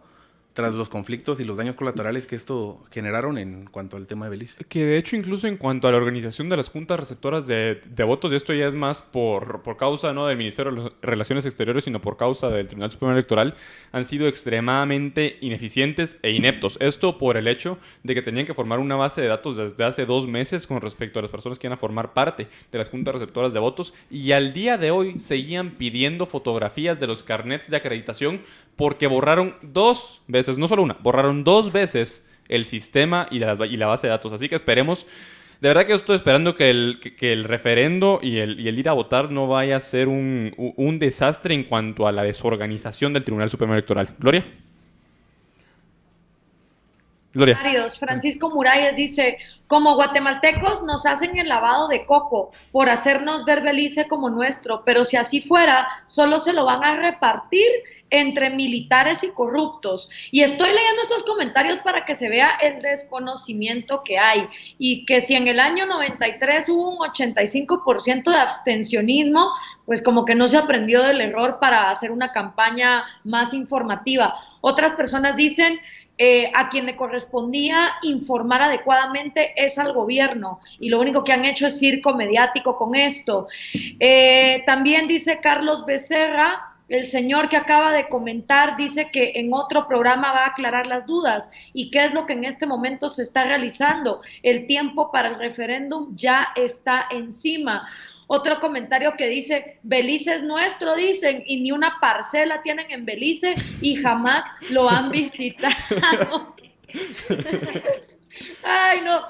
tras los conflictos y los daños colaterales que esto generaron en cuanto al tema de Belice. Que de hecho, incluso en cuanto a la organización de las juntas receptoras de votos, y esto ya es más por causa no del Ministerio de Relaciones Exteriores, sino por causa del Tribunal Supremo Electoral, han sido extremadamente ineficientes e ineptos. Esto por el hecho de que tenían que formar una base de datos desde hace 2 meses con respecto a las personas que iban a formar parte de las juntas receptoras de votos, y al día de hoy seguían pidiendo fotografías de los carnets de acreditación porque borraron 2 veces, no solo una, borraron 2 veces el sistema y la base de datos. Así que esperemos, de verdad que yo estoy esperando que el referendo y el ir a votar no vaya a ser un desastre en cuanto a la desorganización del Tribunal Supremo Electoral. Gloria. Francisco Muralles dice: como guatemaltecos nos hacen el lavado de coco por hacernos ver Belice como nuestro, pero si así fuera, solo se lo van a repartir entre militares y corruptos. Y estoy leyendo estos comentarios para que se vea el desconocimiento que hay, y que si en el año 93 hubo un 85% de abstencionismo, pues como que no se aprendió del error para hacer una campaña más informativa. Otras personas dicen: a quien le correspondía informar adecuadamente es al gobierno, y lo único que han hecho es circo mediático con esto. También dice Carlos Becerra, el señor que acaba de comentar, dice que en otro programa va a aclarar las dudas. ¿Y qué es lo que en este momento se está realizando? El tiempo para el referéndum ya está encima. Otro comentario que dice: Belice es nuestro, dicen, y ni una parcela tienen en Belice y jamás lo han visitado. Ay, no.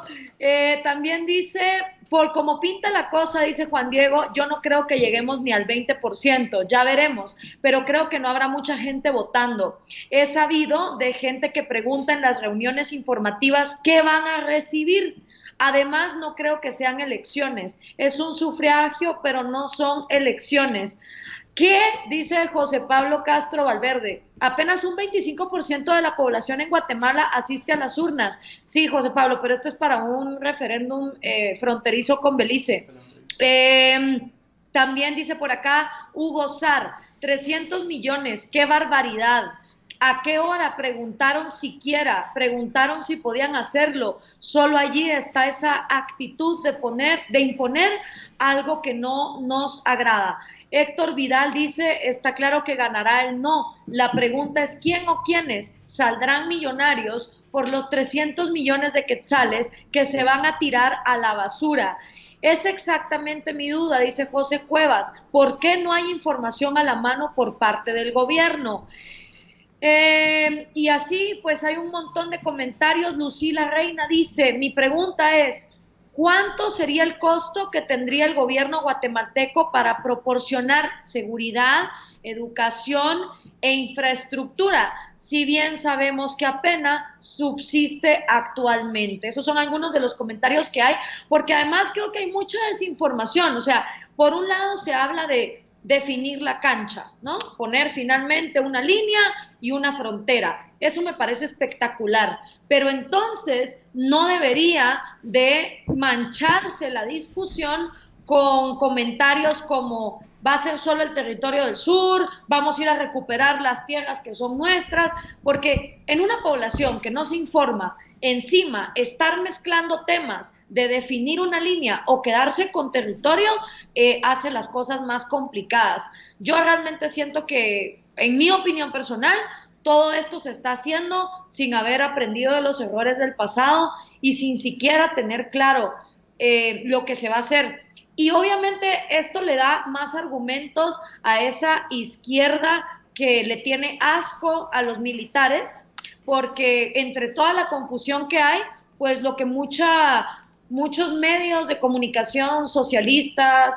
También dice: por como pinta la cosa, dice Juan Diego, yo no creo que lleguemos ni al 20%, ya veremos, pero creo que no habrá mucha gente votando. He sabido de gente que pregunta en las reuniones informativas qué van a recibir. Además, no creo que sean elecciones. Es un sufragio, pero no son elecciones. ¿Qué? Dice José Pablo Castro Valverde. Apenas un 25% de la población en Guatemala asiste a las urnas. Sí, José Pablo, pero esto es para un referéndum fronterizo con Belice. También dice por acá Hugo Sar, 300 millones, qué barbaridad. ¿A qué hora preguntaron siquiera? Preguntaron si podían hacerlo. Solo allí está esa actitud de imponer algo que no nos agrada. Héctor Vidal dice: está claro que ganará el no. La pregunta es: ¿quién o quiénes saldrán millonarios por los 300 millones de quetzales que se van a tirar a la basura? Es exactamente mi duda, dice José Cuevas. ¿Por qué no hay información a la mano por parte del gobierno? Y así pues hay un montón de comentarios. Lucila Reina dice: mi pregunta es: ¿cuánto sería el costo que tendría el gobierno guatemalteco para proporcionar seguridad, educación e infraestructura, si bien sabemos que apenas subsiste actualmente? Esos son algunos de los comentarios que hay, porque además creo que hay mucha desinformación. O sea, por un lado se habla de definir la cancha, ¿no? Poner finalmente una línea y una frontera. Eso me parece espectacular, pero entonces no debería de mancharse la discusión con comentarios como: va a ser solo el territorio del sur, vamos a ir a recuperar las tierras que son nuestras, porque en una población que no se informa, encima estar mezclando temas de definir una línea o quedarse con territorio hace las cosas más complicadas. Yo realmente siento que, en mi opinión personal, todo esto se está haciendo sin haber aprendido de los errores del pasado y sin siquiera tener claro lo que se va a hacer. Y obviamente esto le da más argumentos a esa izquierda que le tiene asco a los militares, porque entre toda la confusión que hay, pues lo que muchos medios de comunicación socialistas,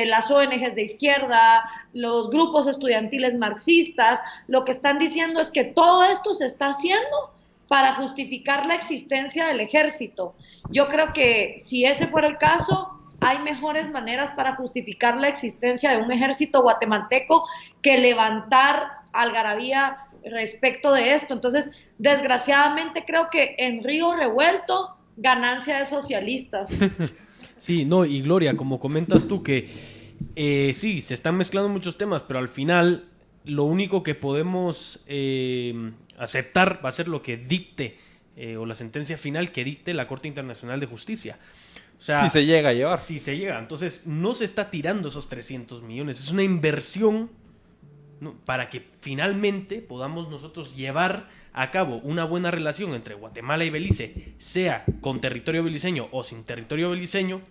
las ONGs de izquierda, los grupos estudiantiles marxistas, lo que están diciendo es que todo esto se está haciendo para justificar la existencia del ejército. Yo creo que si ese fuera el caso, hay mejores maneras para justificar la existencia de un ejército guatemalteco que levantar algarabía respecto de esto. Entonces, desgraciadamente creo que en río revuelto, ganancia de socialistas. Sí, no, y Gloria, como comentas tú que sí, se están mezclando muchos temas, pero al final lo único que podemos aceptar va a ser lo que dicte o la sentencia final que dicte la Corte Internacional de Justicia. O sea, si se llega a llevar. Si se llega. Entonces, no se está tirando esos 300 millones. Es una inversión, ¿no?, para que finalmente podamos nosotros llevar a cabo una buena relación entre Guatemala y Belice, sea con territorio beliceño o sin territorio beliceño,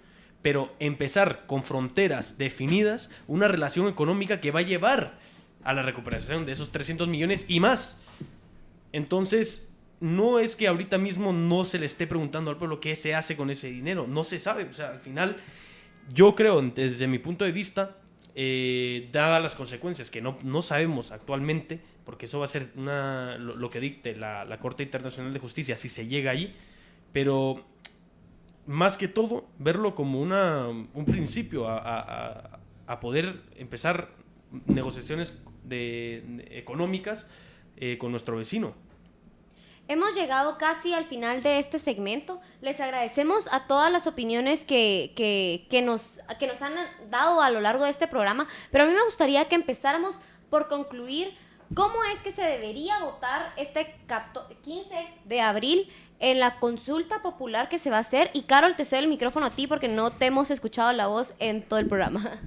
pero empezar con fronteras definidas, una relación económica que va a llevar a la recuperación de esos 300 millones y más. Entonces, no es que ahorita mismo no se le esté preguntando al pueblo qué se hace con ese dinero, no se sabe. O sea, al final, yo creo, desde mi punto de vista, dadas las consecuencias que no sabemos actualmente, porque eso va a ser lo que dicte la Corte Internacional de Justicia si se llega ahí, pero más que todo, verlo como un principio a poder empezar negociaciones económicas con nuestro vecino. Hemos llegado casi al final de este segmento. Les agradecemos a todas las opiniones que nos han dado a lo largo de este programa, pero a mí me gustaría que empezáramos por concluir cómo es que se debería votar este 15 de abril en la consulta popular que se va a hacer. Y Carol, te cedo el micrófono a ti porque no te hemos escuchado la voz en todo el programa.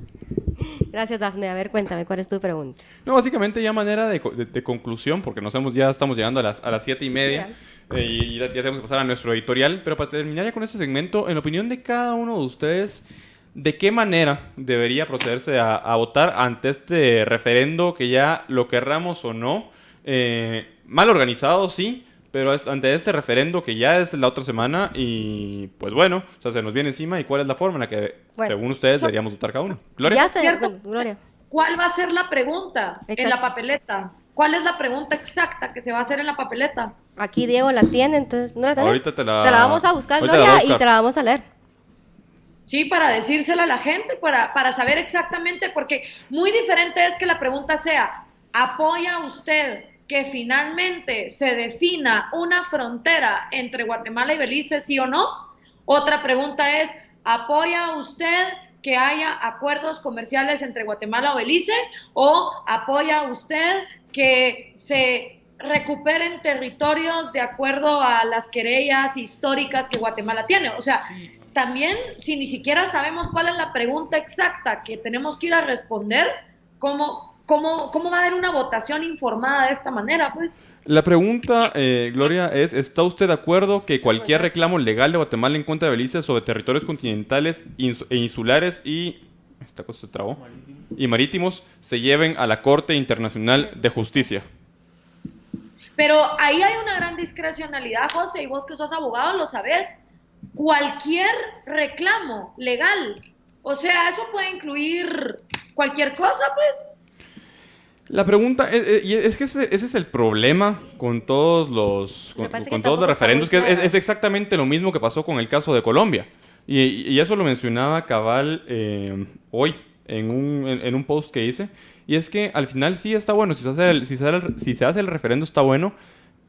Gracias, Dafne. A ver, cuéntame, ¿cuál es tu pregunta? No, básicamente ya manera de conclusión, porque ya estamos llegando a las 7:30 y ya tenemos que pasar a nuestro editorial, pero para terminar ya con este segmento, en opinión de cada uno de ustedes, ¿de qué manera debería procederse a votar ante este referendo que ya lo querramos o no? Mal organizado, sí, pero ante este referendo que ya es la otra semana y pues bueno, o sea, se nos viene encima. ¿Y cuál es la forma en la que, según ustedes, deberíamos votar cada uno? Gloria. Gloria. ¿Cuál va a ser la pregunta en la papeleta? ¿Cuál es la pregunta exacta que se va a hacer en la papeleta? Aquí Diego la tiene, entonces ¿no la tenés? Ahorita te la vamos a buscar, Gloria, y te la vamos a leer. Sí, para decírsela a la gente, para saber exactamente, porque muy diferente es que la pregunta sea, ¿apoya usted que finalmente se defina una frontera entre Guatemala y Belice, sí o no? Otra pregunta es, ¿apoya usted que haya acuerdos comerciales entre Guatemala o Belice? ¿O apoya usted que se recuperen territorios de acuerdo a las querellas históricas que Guatemala tiene? O sea, también, si ni siquiera sabemos cuál es la pregunta exacta que tenemos que ir a responder, ¿cómo va a haber una votación informada de esta manera, pues? La pregunta, Gloria, ¿está usted de acuerdo que cualquier reclamo legal de Guatemala en contra de Belice sobre territorios continentales e insulares y marítimos se lleven a la Corte Internacional de Justicia? Pero ahí hay una gran discrecionalidad, José, y vos que sos abogado lo sabés. Cualquier reclamo legal, o sea, eso puede incluir cualquier cosa, pues. La pregunta es que ese es el problema con todos los referendos, que es exactamente lo mismo que pasó con el caso de Colombia. Y eso lo mencionaba Cabal hoy en un post que hice. Y es que al final sí está bueno, si se hace el referendo está bueno,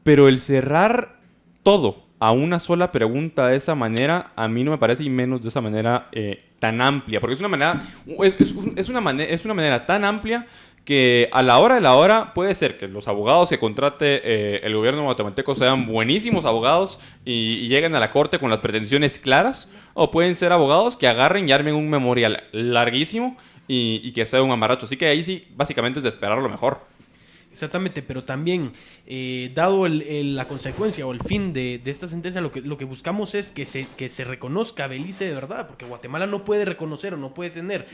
pero el cerrar todo a una sola pregunta de esa manera, a mí no me parece, y menos de esa manera tan amplia. Porque es una manera tan amplia que a la hora de la hora puede ser que los abogados que contrate el gobierno guatemalteco sean buenísimos abogados y lleguen a la corte con las pretensiones claras, o pueden ser abogados que agarren y armen un memorial larguísimo y que sea un amarracho. Así que ahí sí, básicamente es de esperar lo mejor. Exactamente, pero también, dado la consecuencia o el fin de esta sentencia, lo que buscamos es que se reconozca a Belice de verdad, porque Guatemala no puede reconocer o no puede tener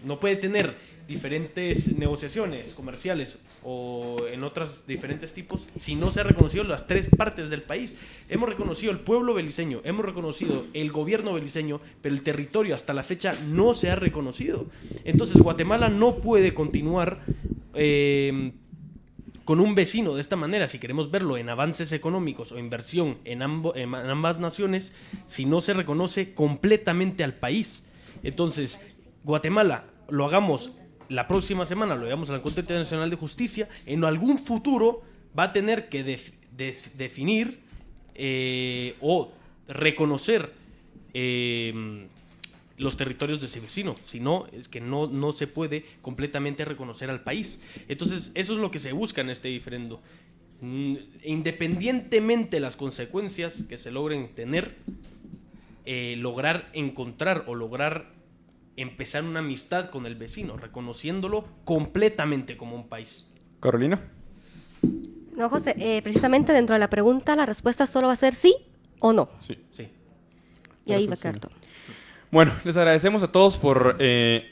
no puede tener diferentes negociaciones comerciales o en otros diferentes tipos si no se ha reconocido las tres partes del país. Hemos reconocido el pueblo beliceño, hemos reconocido el gobierno beliceño, pero el territorio hasta la fecha no se ha reconocido. Entonces Guatemala no puede continuar con un vecino de esta manera, si queremos verlo en avances económicos o inversión en ambas naciones, si no se reconoce completamente al país. Entonces, Guatemala, lo hagamos la próxima semana lo llevamos a la Corte Internacional de Justicia, en algún futuro va a tener que definir o reconocer los territorios de ese vecino. Si no, es que no se puede completamente reconocer al país. Entonces, eso es lo que se busca en este diferendo. Independientemente de las consecuencias que se logren tener, lograr encontrar o lograr empezar una amistad con el vecino, reconociéndolo completamente como un país. Carolina. No, José, precisamente dentro de la pregunta la respuesta solo va a ser sí o no. Sí. Y ahí va a quedar todo. Bueno, les agradecemos a todos por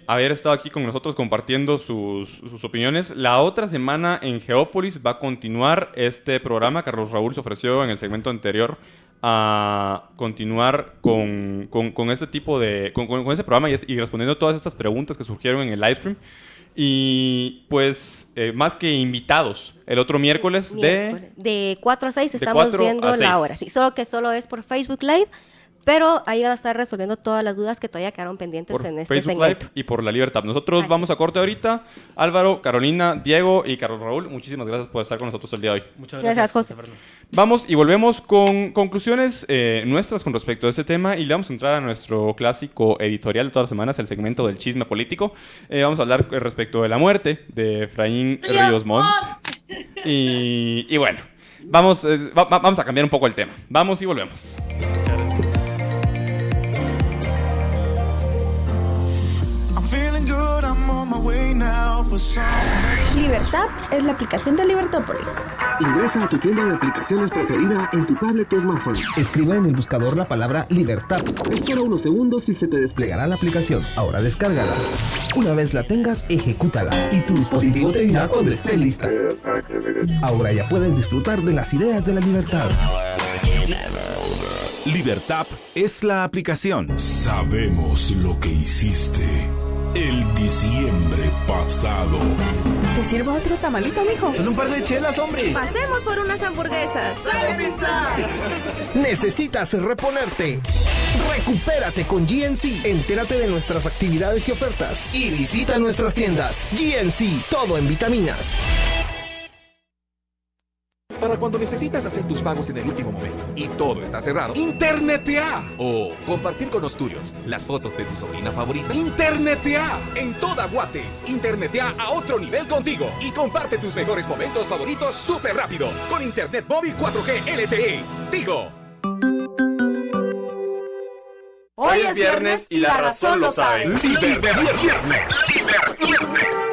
haber estado aquí con nosotros compartiendo sus opiniones. La otra semana en Geópolis va a continuar este programa. Carlos Raúl se ofreció en el segmento anterior a continuar con este tipo de... con ese programa y respondiendo todas estas preguntas que surgieron en el live stream. Y pues, más que invitados, el otro miércoles de 4 a 6 estamos viendo la hora. Sí, solo es por Facebook Live. Pero ahí van a estar resolviendo todas las dudas que todavía quedaron pendientes por en este Facebook segmento. Live y por La Libertad. Nosotros vamos a corte ahorita. Álvaro, Carolina, Diego y Carlos Raúl, muchísimas gracias por estar con nosotros el día de hoy. Muchas gracias, José. Vamos y volvemos con conclusiones nuestras con respecto a este tema y le vamos a entrar a nuestro clásico editorial de todas las semanas, el segmento del chisme político. Vamos a hablar respecto de la muerte de Efraín Ríos Montt. Y bueno, vamos a cambiar un poco el tema. Vamos y volvemos. Libertad es la aplicación de Libertópolis. Ingresa a tu tienda de aplicaciones preferida en tu tablet o smartphone. Escribe en el buscador la palabra Libertad. Espera unos segundos y se te desplegará la aplicación. Ahora descárgala. Una vez la tengas, ejecútala y tu dispositivo te dirá cuando esté lista. Ahora ya puedes disfrutar de las ideas de la libertad. Libertad es la aplicación. Sabemos lo que hiciste el diciembre pasado. ¿Te sirvo otro tamalito, mijo? Son un par de chelas, hombre. Pasemos por unas hamburguesas. ¡Sale pizza! ¿Necesitas reponerte? Recupérate con GNC. Entérate de nuestras actividades y ofertas. Y visita nuestras tiendas. GNC, todo en vitaminas. Para cuando necesitas hacer tus pagos en el último momento y todo está cerrado, ¡internetea! O compartir con los tuyos las fotos de tu sobrina favorita. ¡Internetea! En toda Guate, internetea a otro nivel contigo y comparte tus mejores momentos favoritos súper rápido con Internet Móvil 4G LTE. Tigo. Hoy es viernes y la razón lo sabe.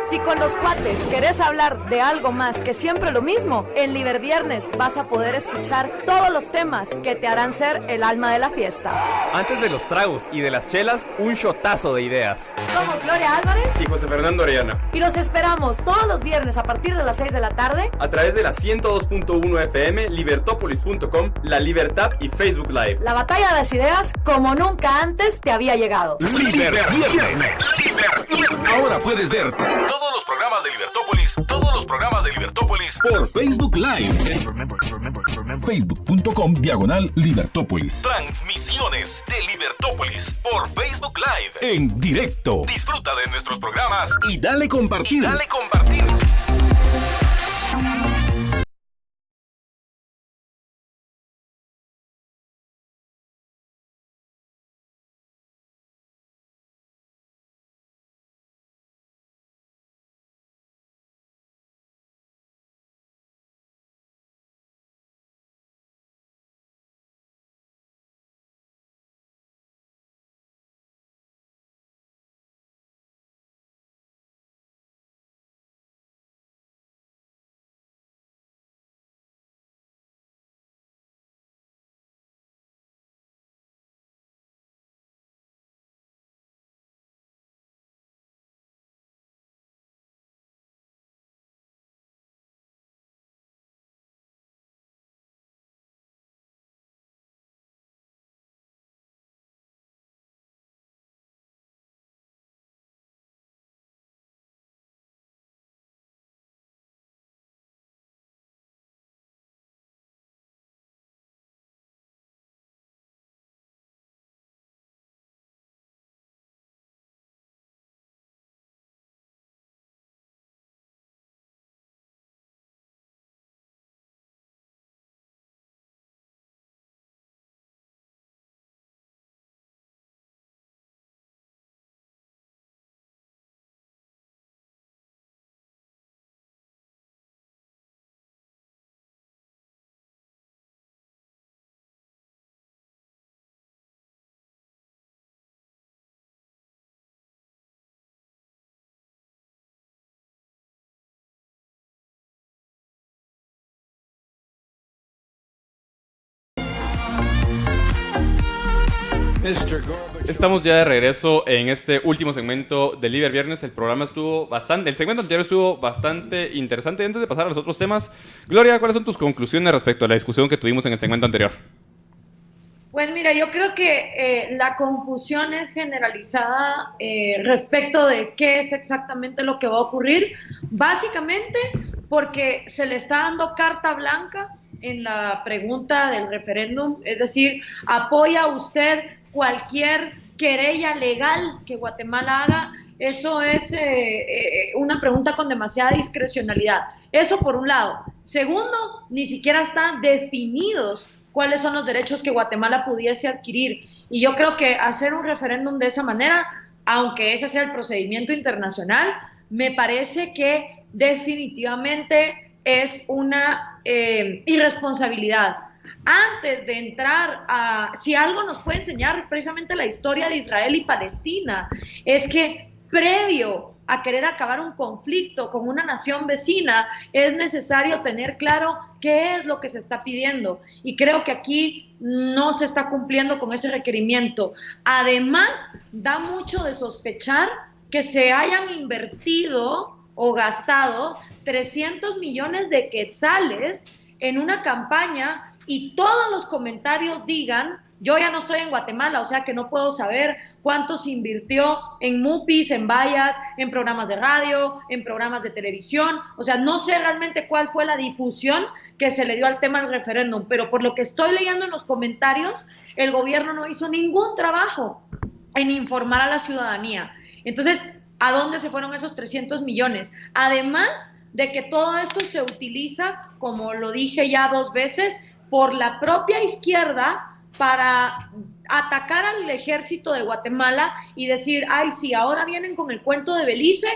Si con los cuates querés hablar de algo más que siempre lo mismo, en Liberviernes vas a poder escuchar todos los temas que te harán ser el alma de la fiesta. Antes de los tragos y de las chelas, un shotazo de ideas. Somos Gloria Álvarez y José Fernando Orellana. Y los esperamos todos los viernes a partir de las 6 de la tarde a través de la 102.1 FM, libertopolis.com, La Libertad y Facebook Live. La batalla de las ideas como nunca antes te había llegado. Liberviernes. Ahora puedes ver todos los programas de Libertópolis por Facebook Live. Facebook.com/Libertópolis. Transmisiones de Libertópolis por Facebook Live en directo. Disfruta de nuestros programas y dale compartir. Estamos ya de regreso en este último segmento de Liber Viernes. El segmento anterior estuvo bastante interesante. Antes de pasar a los otros temas, Gloria, ¿cuáles son tus conclusiones respecto a la discusión que tuvimos en el segmento anterior? Pues mira, yo creo que la confusión es generalizada respecto de qué es exactamente lo que va a ocurrir, básicamente porque se le está dando carta blanca en la pregunta del referéndum, es decir, ¿apoya usted cualquier querella legal que Guatemala haga? Eso es una pregunta con demasiada discrecionalidad. Eso por un lado. Segundo, ni siquiera están definidos cuáles son los derechos que Guatemala pudiese adquirir. Y yo creo que hacer un referéndum de esa manera, aunque ese sea el procedimiento internacional, me parece que definitivamente es una irresponsabilidad. Antes de entrar a... Si algo nos puede enseñar precisamente la historia de Israel y Palestina, es que previo a querer acabar un conflicto con una nación vecina, es necesario tener claro qué es lo que se está pidiendo. Y creo que aquí no se está cumpliendo con ese requerimiento. Además, da mucho de sospechar que se hayan invertido o gastado 300 millones de quetzales en una campaña y todos los comentarios digan: yo ya no estoy en Guatemala, o sea que no puedo saber cuánto se invirtió en MUPIs, en vallas, en programas de radio, en programas de televisión. O sea, no sé realmente cuál fue la difusión que se le dio al tema del referéndum, pero por lo que estoy leyendo en los comentarios, el gobierno no hizo ningún trabajo en informar a la ciudadanía. Entonces, ¿a dónde se fueron esos 300 millones? Además de que todo esto se utiliza, como lo dije ya 2 veces, por la propia izquierda para atacar al ejército de Guatemala y decir: ay, sí, ahora vienen con el cuento de Belice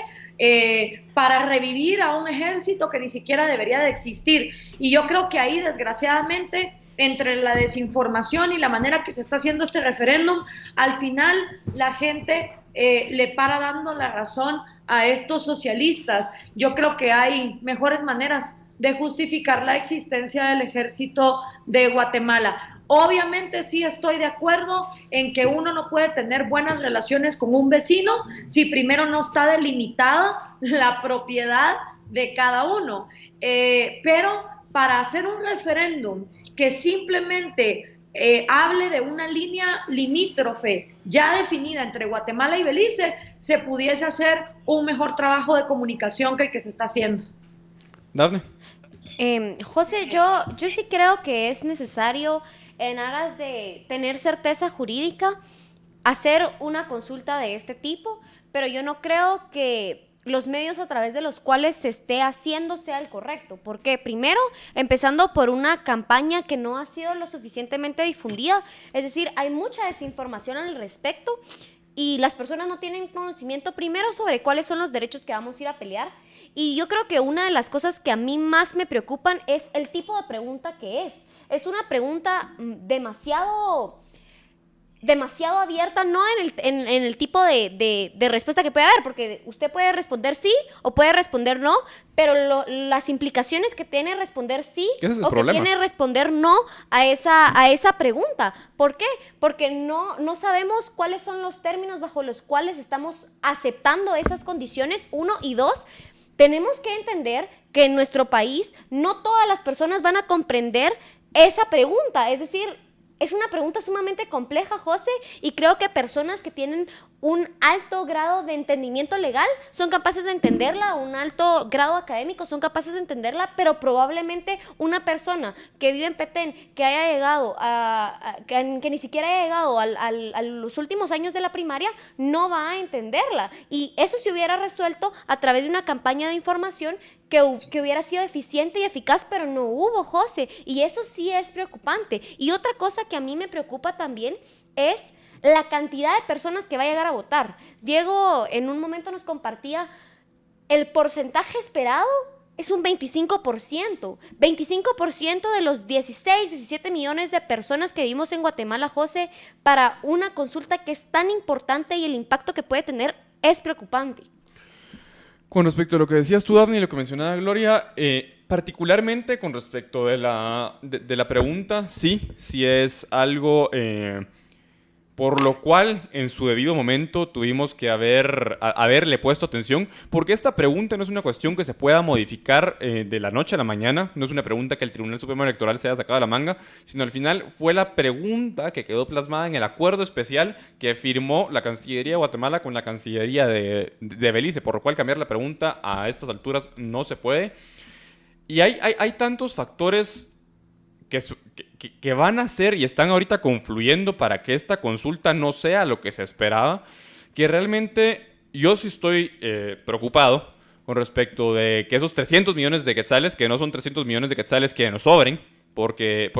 para revivir a un ejército que ni siquiera debería de existir. Y yo creo que ahí, desgraciadamente, entre la desinformación y la manera que se está haciendo este referéndum, al final la gente le para dando la razón a estos socialistas. Yo creo que hay mejores maneras de justificar la existencia del ejército de Guatemala. Obviamente sí estoy de acuerdo en que uno no puede tener buenas relaciones con un vecino si primero no está delimitada la propiedad de cada uno. Pero para hacer un referéndum que simplemente hable de una línea limítrofe ya definida entre Guatemala y Belice, se pudiese hacer un mejor trabajo de comunicación que el que se está haciendo. Dafne. José, yo sí creo que es necesario, en aras de tener certeza jurídica, hacer una consulta de este tipo, pero yo no creo que los medios a través de los cuales se esté haciendo sea el correcto. Porque primero, empezando por una campaña que no ha sido lo suficientemente difundida, es decir, hay mucha desinformación al respecto y las personas no tienen conocimiento primero sobre cuáles son los derechos que vamos a ir a pelear. Y yo creo que una de las cosas que a mí más me preocupan es el tipo de pregunta que es. Es una pregunta demasiado abierta, no en el tipo de respuesta que puede haber, porque usted puede responder sí o puede responder no, pero las implicaciones que tiene responder sí o que tiene responder no a esa pregunta. ¿Por qué? Porque no sabemos cuáles son los términos bajo los cuales estamos aceptando esas condiciones, 1, y 2, tenemos que entender que en nuestro país no todas las personas van a comprender esa pregunta. Es decir, es una pregunta sumamente compleja, José, y creo que personas que tienen un alto grado de entendimiento legal son capaces de entenderla, un alto grado académico son capaces de entenderla, pero probablemente una persona que vive en Petén, que haya llegado que ni siquiera haya llegado a los últimos años de la primaria, no va a entenderla. Y eso se hubiera resuelto a través de una campaña de información que hubiera sido eficiente y eficaz, pero no hubo, José, y eso sí es preocupante. Y otra cosa que a mí me preocupa también es la cantidad de personas que va a llegar a votar. Diego en un momento nos compartía el porcentaje esperado es un 25%. 25% de los 16, 17 millones de personas que vivimos en Guatemala, José, para una consulta que es tan importante y el impacto que puede tener es preocupante. Con respecto a lo que decías tú, Dafne, y lo que mencionaba Gloria, particularmente con respecto de la pregunta, sí es algo por lo cual en su debido momento tuvimos que haberle puesto atención, porque esta pregunta no es una cuestión que se pueda modificar de la noche a la mañana, no es una pregunta que el Tribunal Supremo Electoral se haya sacado de la manga, sino al final fue la pregunta que quedó plasmada en el acuerdo especial que firmó la Cancillería de Guatemala con la Cancillería de Belice, por lo cual cambiar la pregunta a estas alturas no se puede. Y hay tantos factores que van a ser y están ahorita confluyendo para que esta consulta no sea lo que se esperaba, que realmente yo sí estoy preocupado con respecto de que esos 300 millones de quetzales, que no son 300 millones de quetzales que nos sobren, porque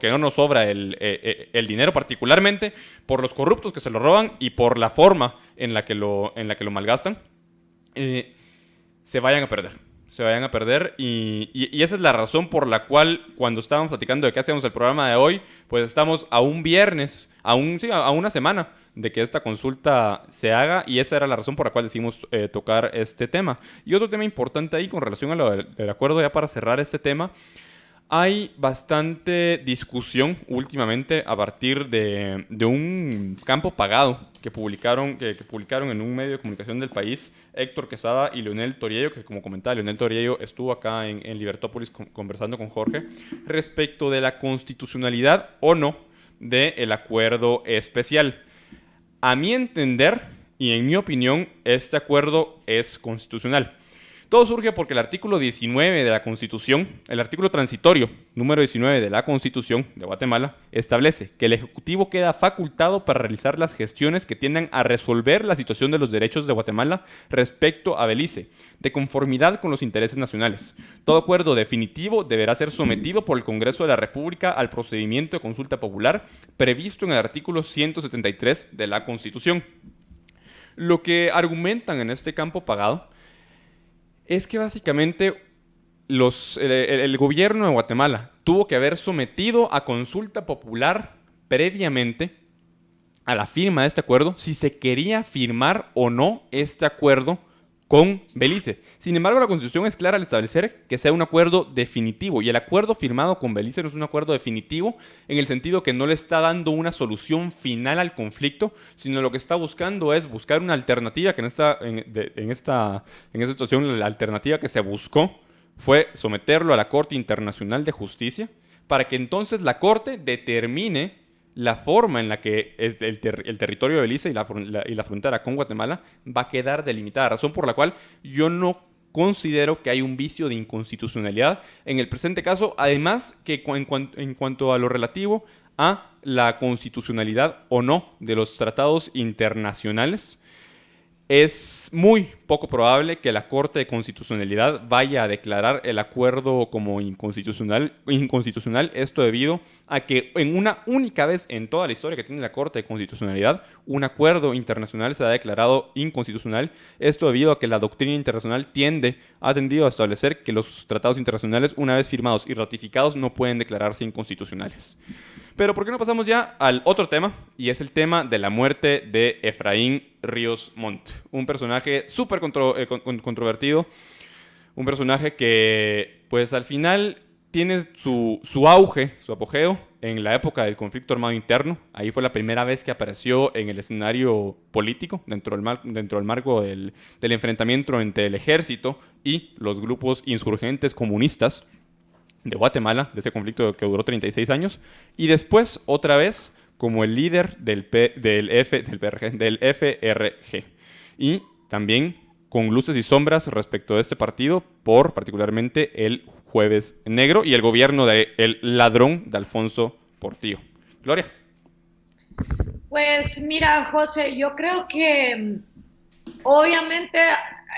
no nos sobra el dinero, particularmente por los corruptos que se lo roban y por la forma en la que lo malgastan, se vayan a perder y esa es la razón por la cual cuando estábamos platicando de qué hacemos el programa de hoy, pues estamos a un viernes, a una semana de que esta consulta se haga, y esa era la razón por la cual decidimos tocar este tema. Y otro tema importante ahí con relación a lo del acuerdo, ya para cerrar este tema, hay bastante discusión últimamente a partir de un campo pagado que publicaron en un medio de comunicación del país, Héctor Quesada y Leonel Toriello, que como comentaba, Leonel Toriello estuvo acá en Libertópolis conversando con Jorge, respecto de la constitucionalidad o no del acuerdo especial. A mi entender y en mi opinión, este acuerdo es constitucional. Todo surge porque el artículo 19 de la Constitución, el artículo transitorio número 19 de la Constitución de Guatemala, establece que el Ejecutivo queda facultado para realizar las gestiones que tiendan a resolver la situación de los derechos de Guatemala respecto a Belice, de conformidad con los intereses nacionales. Todo acuerdo definitivo deberá ser sometido por el Congreso de la República al procedimiento de consulta popular previsto en el artículo 173 de la Constitución. Lo que argumentan en este campo pagado es que básicamente el gobierno de Guatemala tuvo que haber sometido a consulta popular previamente a la firma de este acuerdo si se quería firmar o no este acuerdo con Belice. Sin embargo, la Constitución es clara al establecer que sea un acuerdo definitivo, y el acuerdo firmado con Belice no es un acuerdo definitivo en el sentido que no le está dando una solución final al conflicto, sino lo que está buscando es buscar una alternativa, que en esta situación la alternativa que se buscó fue someterlo a la Corte Internacional de Justicia para que entonces la Corte determine la forma en la que el territorio de Belice y la frontera con Guatemala va a quedar delimitada, razón por la cual yo no considero que hay un vicio de inconstitucionalidad en el presente caso, además que en cuanto a lo relativo a la constitucionalidad o no de los tratados internacionales, es muy poco probable que la Corte de Constitucionalidad vaya a declarar el acuerdo como inconstitucional, esto debido a que en una única vez en toda la historia que tiene la Corte de Constitucionalidad, un acuerdo internacional se ha declarado inconstitucional, esto debido a que la doctrina internacional ha tendido a establecer que los tratados internacionales, una vez firmados y ratificados, no pueden declararse inconstitucionales. Pero ¿por qué no pasamos ya al otro tema? Y es el tema de la muerte de Efraín Ríos Montt. Un personaje súper controvertido. Un personaje que, pues al final, tiene su auge, su apogeo en la época del conflicto armado interno. Ahí fue la primera vez que apareció en el escenario político, dentro del marco del enfrentamiento entre el ejército y los grupos insurgentes comunistas de Guatemala, de ese conflicto que duró 36 años, y después otra vez como el líder del FRG, y también con luces y sombras respecto de este partido por particularmente el Jueves Negro y el gobierno del ladrón de Alfonso Portillo. Gloria. Pues mira, José, yo creo que obviamente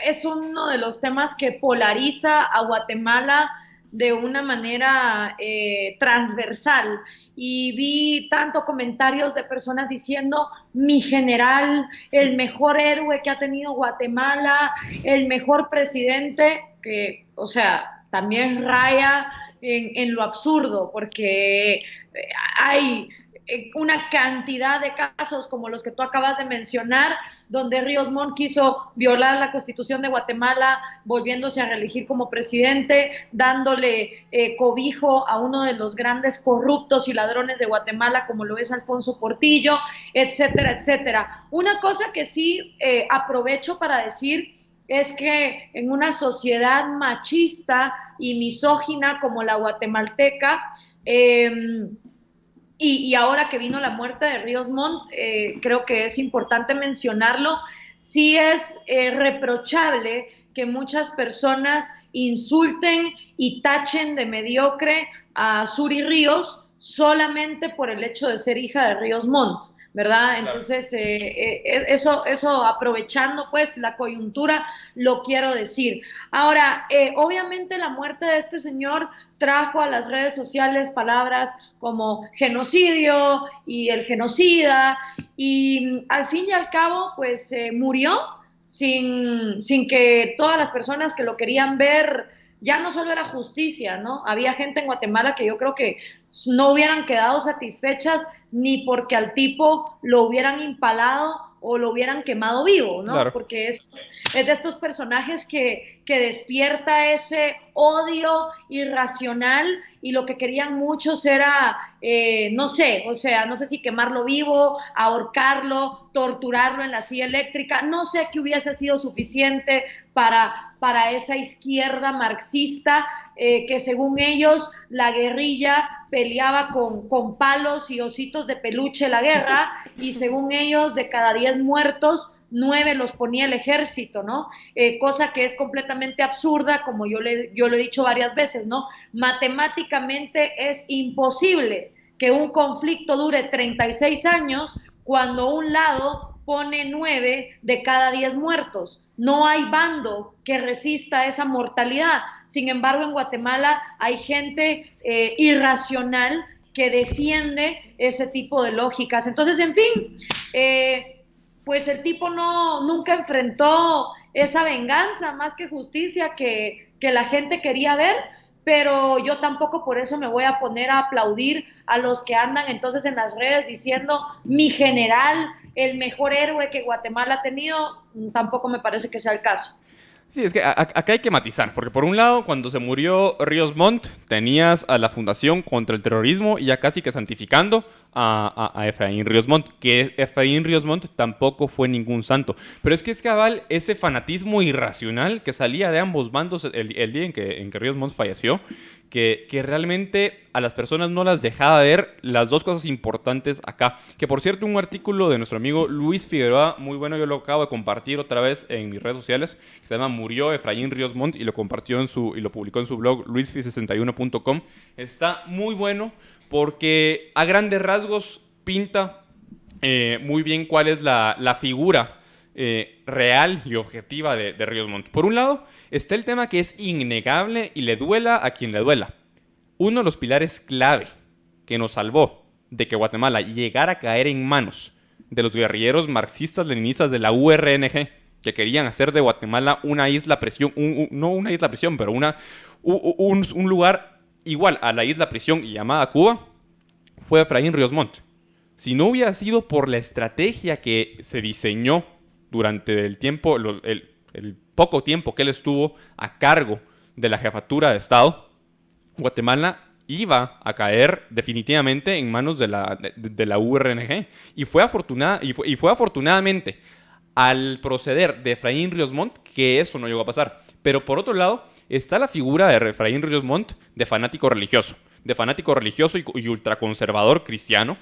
es uno de los temas que polariza a Guatemala de una manera transversal, y vi tanto comentarios de personas diciendo mi general, el mejor héroe que ha tenido Guatemala, el mejor presidente, que, o sea, también raya en lo absurdo, porque hay una cantidad de casos como los que tú acabas de mencionar, donde Ríos Montt quiso violar la Constitución de Guatemala, volviéndose a reelegir como presidente, dándole cobijo a uno de los grandes corruptos y ladrones de Guatemala, como lo es Alfonso Portillo, etcétera, etcétera. Una cosa que sí aprovecho para decir es que en una sociedad machista y misógina como la guatemalteca, y ahora que vino la muerte de Ríos Montt, creo que es importante mencionarlo, sí es reprochable que muchas personas insulten y tachen de mediocre a Suri Ríos solamente por el hecho de ser hija de Ríos Montt, ¿verdad? Entonces, eso aprovechando pues la coyuntura, lo quiero decir. Ahora, obviamente la muerte de este señor trajo a las redes sociales palabras como genocidio y el genocida, y al fin y al cabo, pues murió sin que todas las personas que lo querían ver, ya no solo era justicia, ¿no? Había gente en Guatemala que yo creo que no hubieran quedado satisfechas ni porque al tipo lo hubieran impalado o lo hubieran quemado vivo, ¿no? Claro. Porque es de estos personajes que despierta ese odio irracional, y lo que querían muchos era, no sé si quemarlo vivo, ahorcarlo, torturarlo en la silla eléctrica, no sé qué hubiese sido suficiente para esa izquierda marxista, que según ellos la guerrilla peleaba con palos y ositos de peluche la guerra, y según ellos de cada 10 muertos, 9 los ponía el ejército, ¿no? Cosa que es completamente absurda, como yo lo he dicho varias veces, ¿no? Matemáticamente es imposible que un conflicto dure 36 años cuando un lado pone 9 de cada 10 muertos. No hay bando que resista esa mortalidad. Sin embargo, en Guatemala hay gente irracional que defiende ese tipo de lógicas. Entonces, en fin, pues el tipo nunca enfrentó esa venganza más que justicia que la gente quería ver, pero yo tampoco por eso me voy a poner a aplaudir a los que andan entonces en las redes diciendo mi general, el mejor héroe que Guatemala ha tenido. Tampoco me parece que sea el caso. Sí, es que acá hay que matizar, porque por un lado, cuando se murió Ríos Montt, tenías a la Fundación contra el Terrorismo y ya casi que santificando a Efraín Ríos Montt, que Efraín Ríos Montt tampoco fue ningún santo. Pero es cabal ese fanatismo irracional que salía de ambos bandos el día en que Ríos Montt falleció, que realmente a las personas no las dejaba ver las dos cosas importantes acá. Que por cierto, un artículo de nuestro amigo Luis Figueroa, muy bueno, yo lo acabo de compartir otra vez en mis redes sociales, que se llama Murió Efraín Ríos Montt, y lo compartió y lo publicó en su blog luisfi61.com. Está muy bueno porque a grandes rasgos pinta muy bien cuál es la figura real y objetiva de Ríos Montt. Por un lado, está el tema que es innegable y le duela a quien le duela. Uno de los pilares clave que nos salvó de que Guatemala llegara a caer en manos de los guerrilleros marxistas-leninistas de la URNG, que querían hacer de Guatemala una isla prisión, no una isla prisión, pero un lugar igual a la isla prisión llamada Cuba, fue Efraín Ríos Montt. Si no hubiera sido por la estrategia que se diseñó durante el tiempo, el poco tiempo que él estuvo a cargo de la jefatura de Estado, Guatemala iba a caer definitivamente en manos de la URNG. Y fue afortunadamente al proceder de Efraín Ríos Montt que eso no llegó a pasar. Pero por otro lado, está la figura de Efraín Ríos Montt de fanático religioso y ultraconservador cristiano,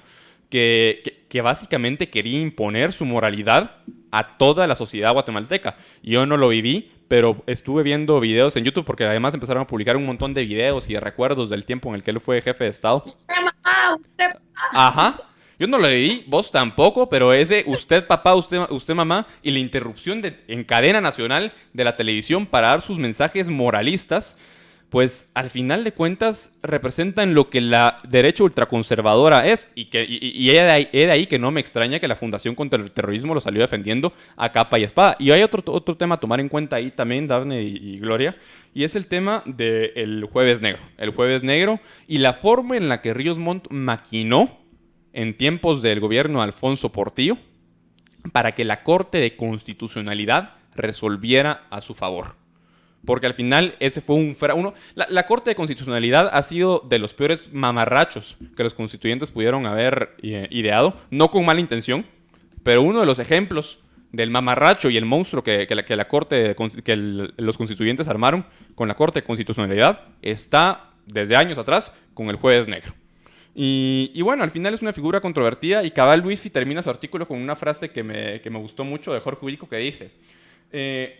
que básicamente quería imponer su moralidad a toda la sociedad guatemalteca. Yo no lo viví, pero estuve viendo videos en YouTube, porque además empezaron a publicar un montón de videos y de recuerdos del tiempo en el que él fue jefe de Estado. Usted mamá. Ajá. Yo no lo viví, vos tampoco, pero ese usted papá, usted mamá, y la interrupción en cadena nacional de la televisión para dar sus mensajes moralistas, pues al final de cuentas representan lo que la derecha ultraconservadora es, y es de ahí que no me extraña que la Fundación contra el Terrorismo lo salió defendiendo a capa y espada. Y hay otro tema a tomar en cuenta ahí también, Dafne y Gloria, y es el tema del Jueves Negro. El Jueves Negro y la forma en la que Ríos Montt maquinó en tiempos del gobierno de Alfonso Portillo para que la Corte de Constitucionalidad resolviera a su favor. Porque al final ese fue la Corte de Constitucionalidad ha sido de los peores mamarrachos que los constituyentes pudieron haber ideado, no con mala intención, pero uno de los ejemplos del mamarracho y el monstruo que los constituyentes armaron con la Corte de Constitucionalidad está desde años atrás con el Jueves Negro. Y bueno, al final es una figura controvertida y cabal Luisfi termina su artículo con una frase que me gustó mucho de Jorge Ubico que dice: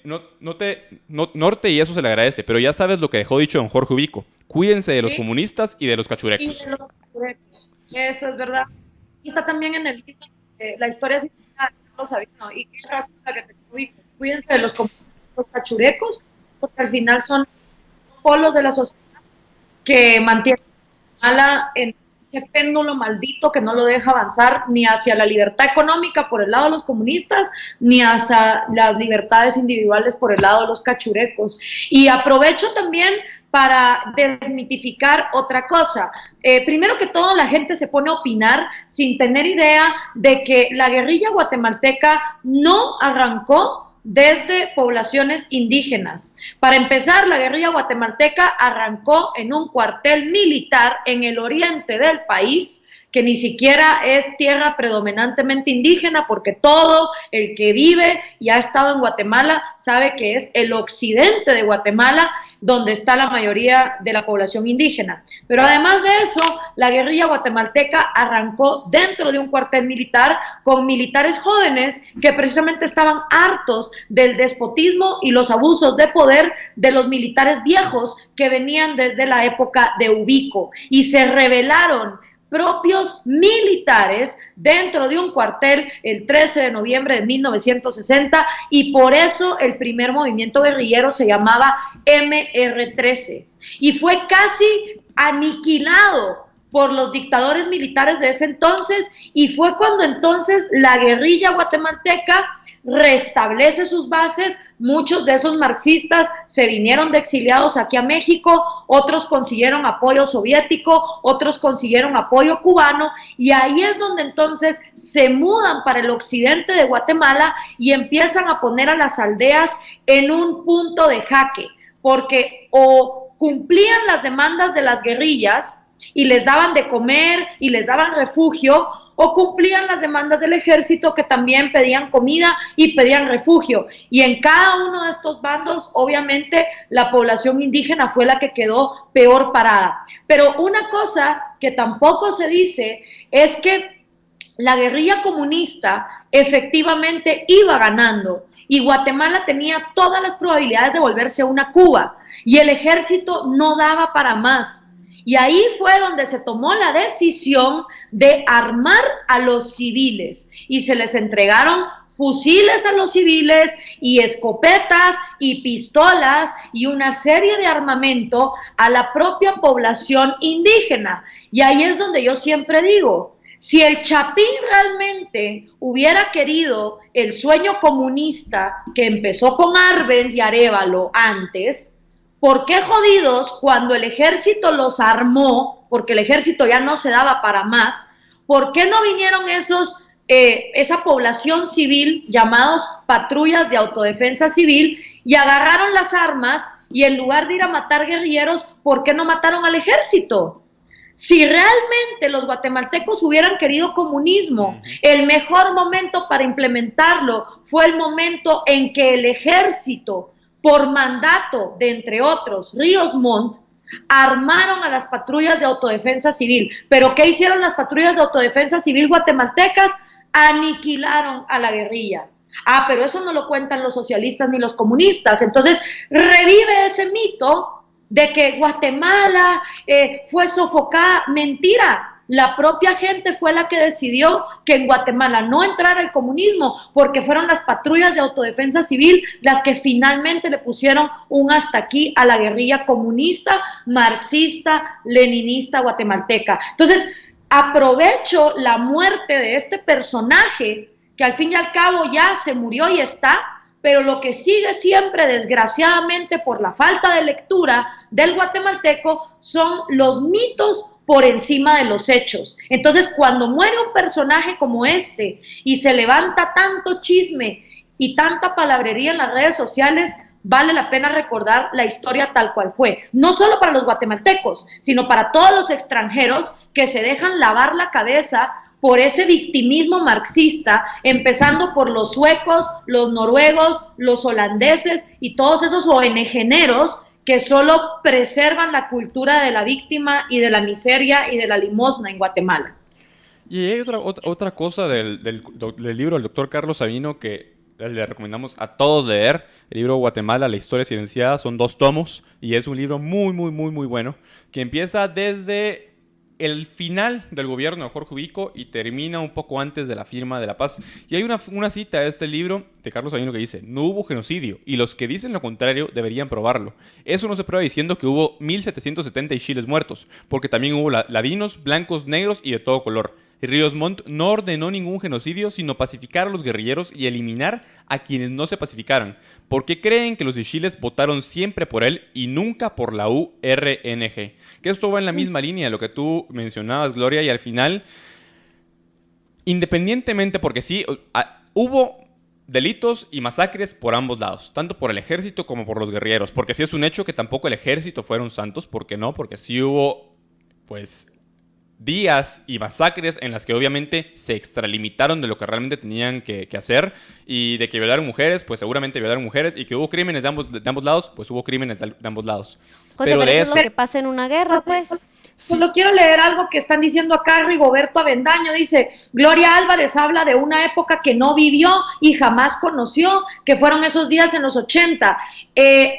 Norte, y eso se le agradece, pero ya sabes lo que dejó dicho don Jorge Ubico: cuídense de los comunistas y de los cachurecos. Y de los cachurecos, eso es verdad. Y está también en el libro, la historia es necesaria, no lo sabía, ¿no? Y qué razón la que te Ubico: cuídense de los comunistas y los cachurecos, porque al final son polos de la sociedad que mantienen en ese péndulo maldito que no lo deja avanzar ni hacia la libertad económica por el lado de los comunistas, ni hacia las libertades individuales por el lado de los cachurecos. Y aprovecho también para desmitificar otra cosa. Primero que todo, la gente se pone a opinar sin tener idea de que la guerrilla guatemalteca no arrancó desde poblaciones indígenas. Para empezar, la guerrilla guatemalteca arrancó en un cuartel militar en el oriente del país, que ni siquiera es tierra predominantemente indígena, porque todo el que vive y ha estado en Guatemala sabe que es el occidente de Guatemala, donde está la mayoría de la población indígena. Pero además de eso, la guerrilla guatemalteca arrancó dentro de un cuartel militar con militares jóvenes que precisamente estaban hartos del despotismo y los abusos de poder de los militares viejos que venían desde la época de Ubico, y se rebelaron propios militares dentro de un cuartel el 13 de noviembre de 1960, y por eso el primer movimiento guerrillero se llamaba MR13 y fue casi aniquilado por los dictadores militares de ese entonces, y fue cuando entonces la guerrilla guatemalteca restablece sus bases. Muchos de esos marxistas se vinieron de exiliados aquí a México, otros consiguieron apoyo soviético, otros consiguieron apoyo cubano, y ahí es donde entonces se mudan para el occidente de Guatemala y empiezan a poner a las aldeas en un punto de jaque, porque o cumplían las demandas de las guerrillas y les daban de comer y les daban refugio, o cumplían las demandas del ejército, que también pedían comida y pedían refugio. Y en cada uno de estos bandos, obviamente, la población indígena fue la que quedó peor parada. Pero una cosa que tampoco se dice es que la guerrilla comunista efectivamente iba ganando, y Guatemala tenía todas las probabilidades de volverse una Cuba, y el ejército no daba para más. Y ahí fue donde se tomó la decisión de armar a los civiles, y se les entregaron fusiles a los civiles y escopetas y pistolas y una serie de armamento a la propia población indígena. Y ahí es donde yo siempre digo, si el Chapín realmente hubiera querido el sueño comunista que empezó con Arbenz y Arévalo antes, ¿por qué jodidos cuando el ejército los armó, porque el ejército ya no se daba para más, por qué no vinieron esa población civil llamados patrullas de autodefensa civil y agarraron las armas, y en lugar de ir a matar guerrilleros, ¿por qué no mataron al ejército? Si realmente los guatemaltecos hubieran querido comunismo, el mejor momento para implementarlo fue el momento en que el ejército, por mandato de, entre otros, Ríos Montt, armaron a las patrullas de autodefensa civil. ¿Pero qué hicieron las patrullas de autodefensa civil guatemaltecas? Aniquilaron a la guerrilla. Ah, pero eso no lo cuentan los socialistas ni los comunistas. Entonces, revive ese mito de que Guatemala fue sofocada. Mentira. La propia gente fue la que decidió que en Guatemala no entrara el comunismo, porque fueron las patrullas de autodefensa civil las que finalmente le pusieron un hasta aquí a la guerrilla comunista, marxista, leninista guatemalteca. Entonces, aprovecho la muerte de este personaje, que al fin y al cabo ya se murió y está, pero lo que sigue siempre, desgraciadamente, por la falta de lectura del guatemalteco, son los mitos por encima de los hechos. Entonces, cuando muere un personaje como este y se levanta tanto chisme y tanta palabrería en las redes sociales, vale la pena recordar la historia tal cual fue, no solo para los guatemaltecos, sino para todos los extranjeros que se dejan lavar la cabeza por ese victimismo marxista, empezando por los suecos, los noruegos, los holandeses y todos esos ONGeros que solo preservan la cultura de la víctima y de la miseria y de la limosna en Guatemala. Y hay otra cosa del libro del doctor Carlos Sabino que le recomendamos a todos leer. El libro Guatemala, la historia silenciada, son 2 tomos y es un libro muy bueno que empieza desde el final del gobierno de Jorge Ubico y termina un poco antes de la firma de la paz. Y hay una cita de este libro de Carlos Sabino que dice: no hubo genocidio y los que dicen lo contrario deberían probarlo. Eso no se prueba diciendo que hubo 1770 chiles muertos, porque también hubo ladinos, blancos, negros y de todo color. Ríos Montt no ordenó ningún genocidio, sino pacificar a los guerrilleros y eliminar a quienes no se pacificaran. ¿Por qué creen que los chiles votaron siempre por él y nunca por la URNG? Que esto va en la misma línea de lo que tú mencionabas, Gloria, y al final, independientemente, porque sí, hubo delitos y masacres por ambos lados, tanto por el ejército como por los guerrilleros, porque sí es un hecho que tampoco el ejército fueron santos, ¿por qué no? Porque sí hubo, pues, días y masacres en las que obviamente se extralimitaron de lo que realmente tenían que hacer, y de que violaron mujeres, pues seguramente violaron mujeres, y que hubo crímenes de ambos lados, pues hubo crímenes de ambos lados. José, pero eso es lo que pasa en una guerra, pues. Solo quiero leer algo que están diciendo acá. Rigoberto Avendaño dice: Gloria Álvarez habla de una época que no vivió y jamás conoció, que fueron esos días en los 80.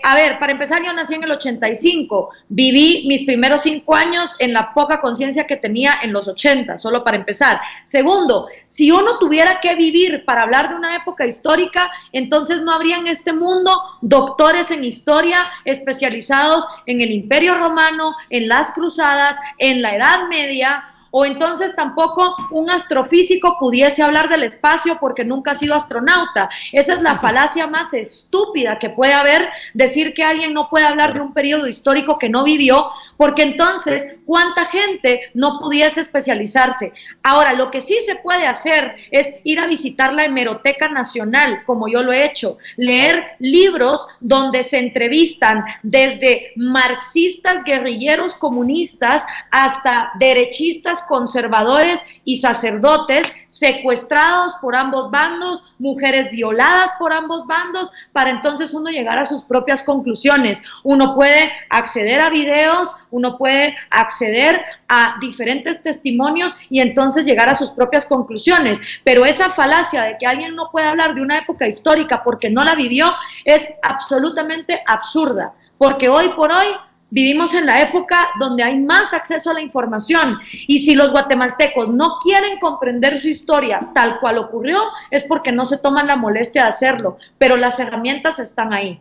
A ver, para empezar, yo nací en el 85, viví mis primeros 5 años en la poca conciencia que tenía en los 80, solo para empezar. Segundo, si uno tuviera que vivir para hablar de una época histórica, entonces no habría en este mundo doctores en historia especializados en el Imperio Romano, en las Cruzadas, en la Edad Media, o entonces tampoco un astrofísico pudiese hablar del espacio porque nunca ha sido astronauta. Esa es la falacia más estúpida que puede haber, decir que alguien no puede hablar de un periodo histórico que no vivió, porque entonces, ¿cuánta gente no pudiese especializarse? Ahora, lo que sí se puede hacer es ir a visitar la Hemeroteca Nacional, como yo lo he hecho, leer libros donde se entrevistan desde marxistas, guerrilleros comunistas, hasta derechistas, conservadores y sacerdotes secuestrados por ambos bandos, mujeres violadas por ambos bandos, para entonces uno llegar a sus propias conclusiones. Uno puede acceder a videos, uno puede acceder a diferentes testimonios y entonces llegar a sus propias conclusiones, pero esa falacia de que alguien no puede hablar de una época histórica porque no la vivió es absolutamente absurda, porque hoy por hoy vivimos en la época donde hay más acceso a la información, y si los guatemaltecos no quieren comprender su historia tal cual ocurrió, es porque no se toman la molestia de hacerlo, pero las herramientas están ahí.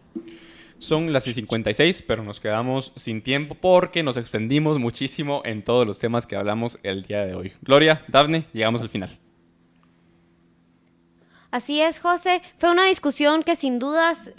Son las 6:56, pero nos quedamos sin tiempo porque nos extendimos muchísimo en todos los temas que hablamos el día de hoy. Gloria, Dafne, llegamos al final. Así es, José. Fue una discusión que sin dudas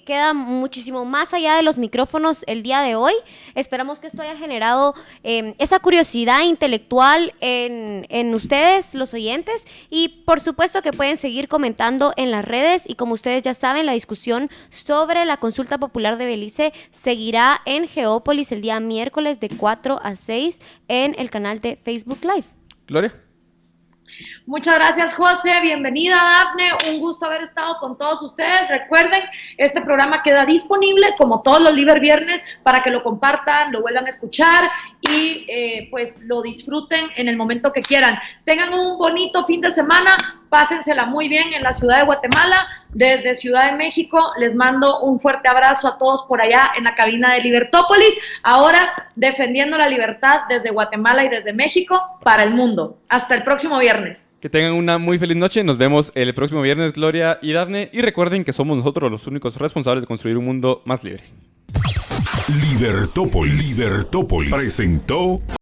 queda muchísimo más allá de los micrófonos el día de hoy. Esperamos que esto haya generado esa curiosidad intelectual en ustedes, los oyentes, y por supuesto que pueden seguir comentando en las redes, y como ustedes ya saben, la discusión sobre la consulta popular de Belice seguirá en Geópolis el día miércoles de 4 a 6 en el canal de Facebook Live. Gloria. Muchas gracias, José. Bienvenida, Dafne. Un gusto haber estado con todos ustedes. Recuerden, este programa queda disponible como todos los Liber Viernes para que lo compartan, lo vuelvan a escuchar y pues lo disfruten en el momento que quieran. Tengan un bonito fin de semana. Pásensela muy bien en la ciudad de Guatemala. Desde Ciudad de México les mando un fuerte abrazo a todos por allá en la cabina de Libertópolis. Ahora defendiendo la libertad desde Guatemala y desde México para el mundo. Hasta el próximo viernes. Que tengan una muy feliz noche. Nos vemos el próximo viernes, Gloria y Dafne. Y recuerden que somos nosotros los únicos responsables de construir un mundo más libre. Libertópolis presentó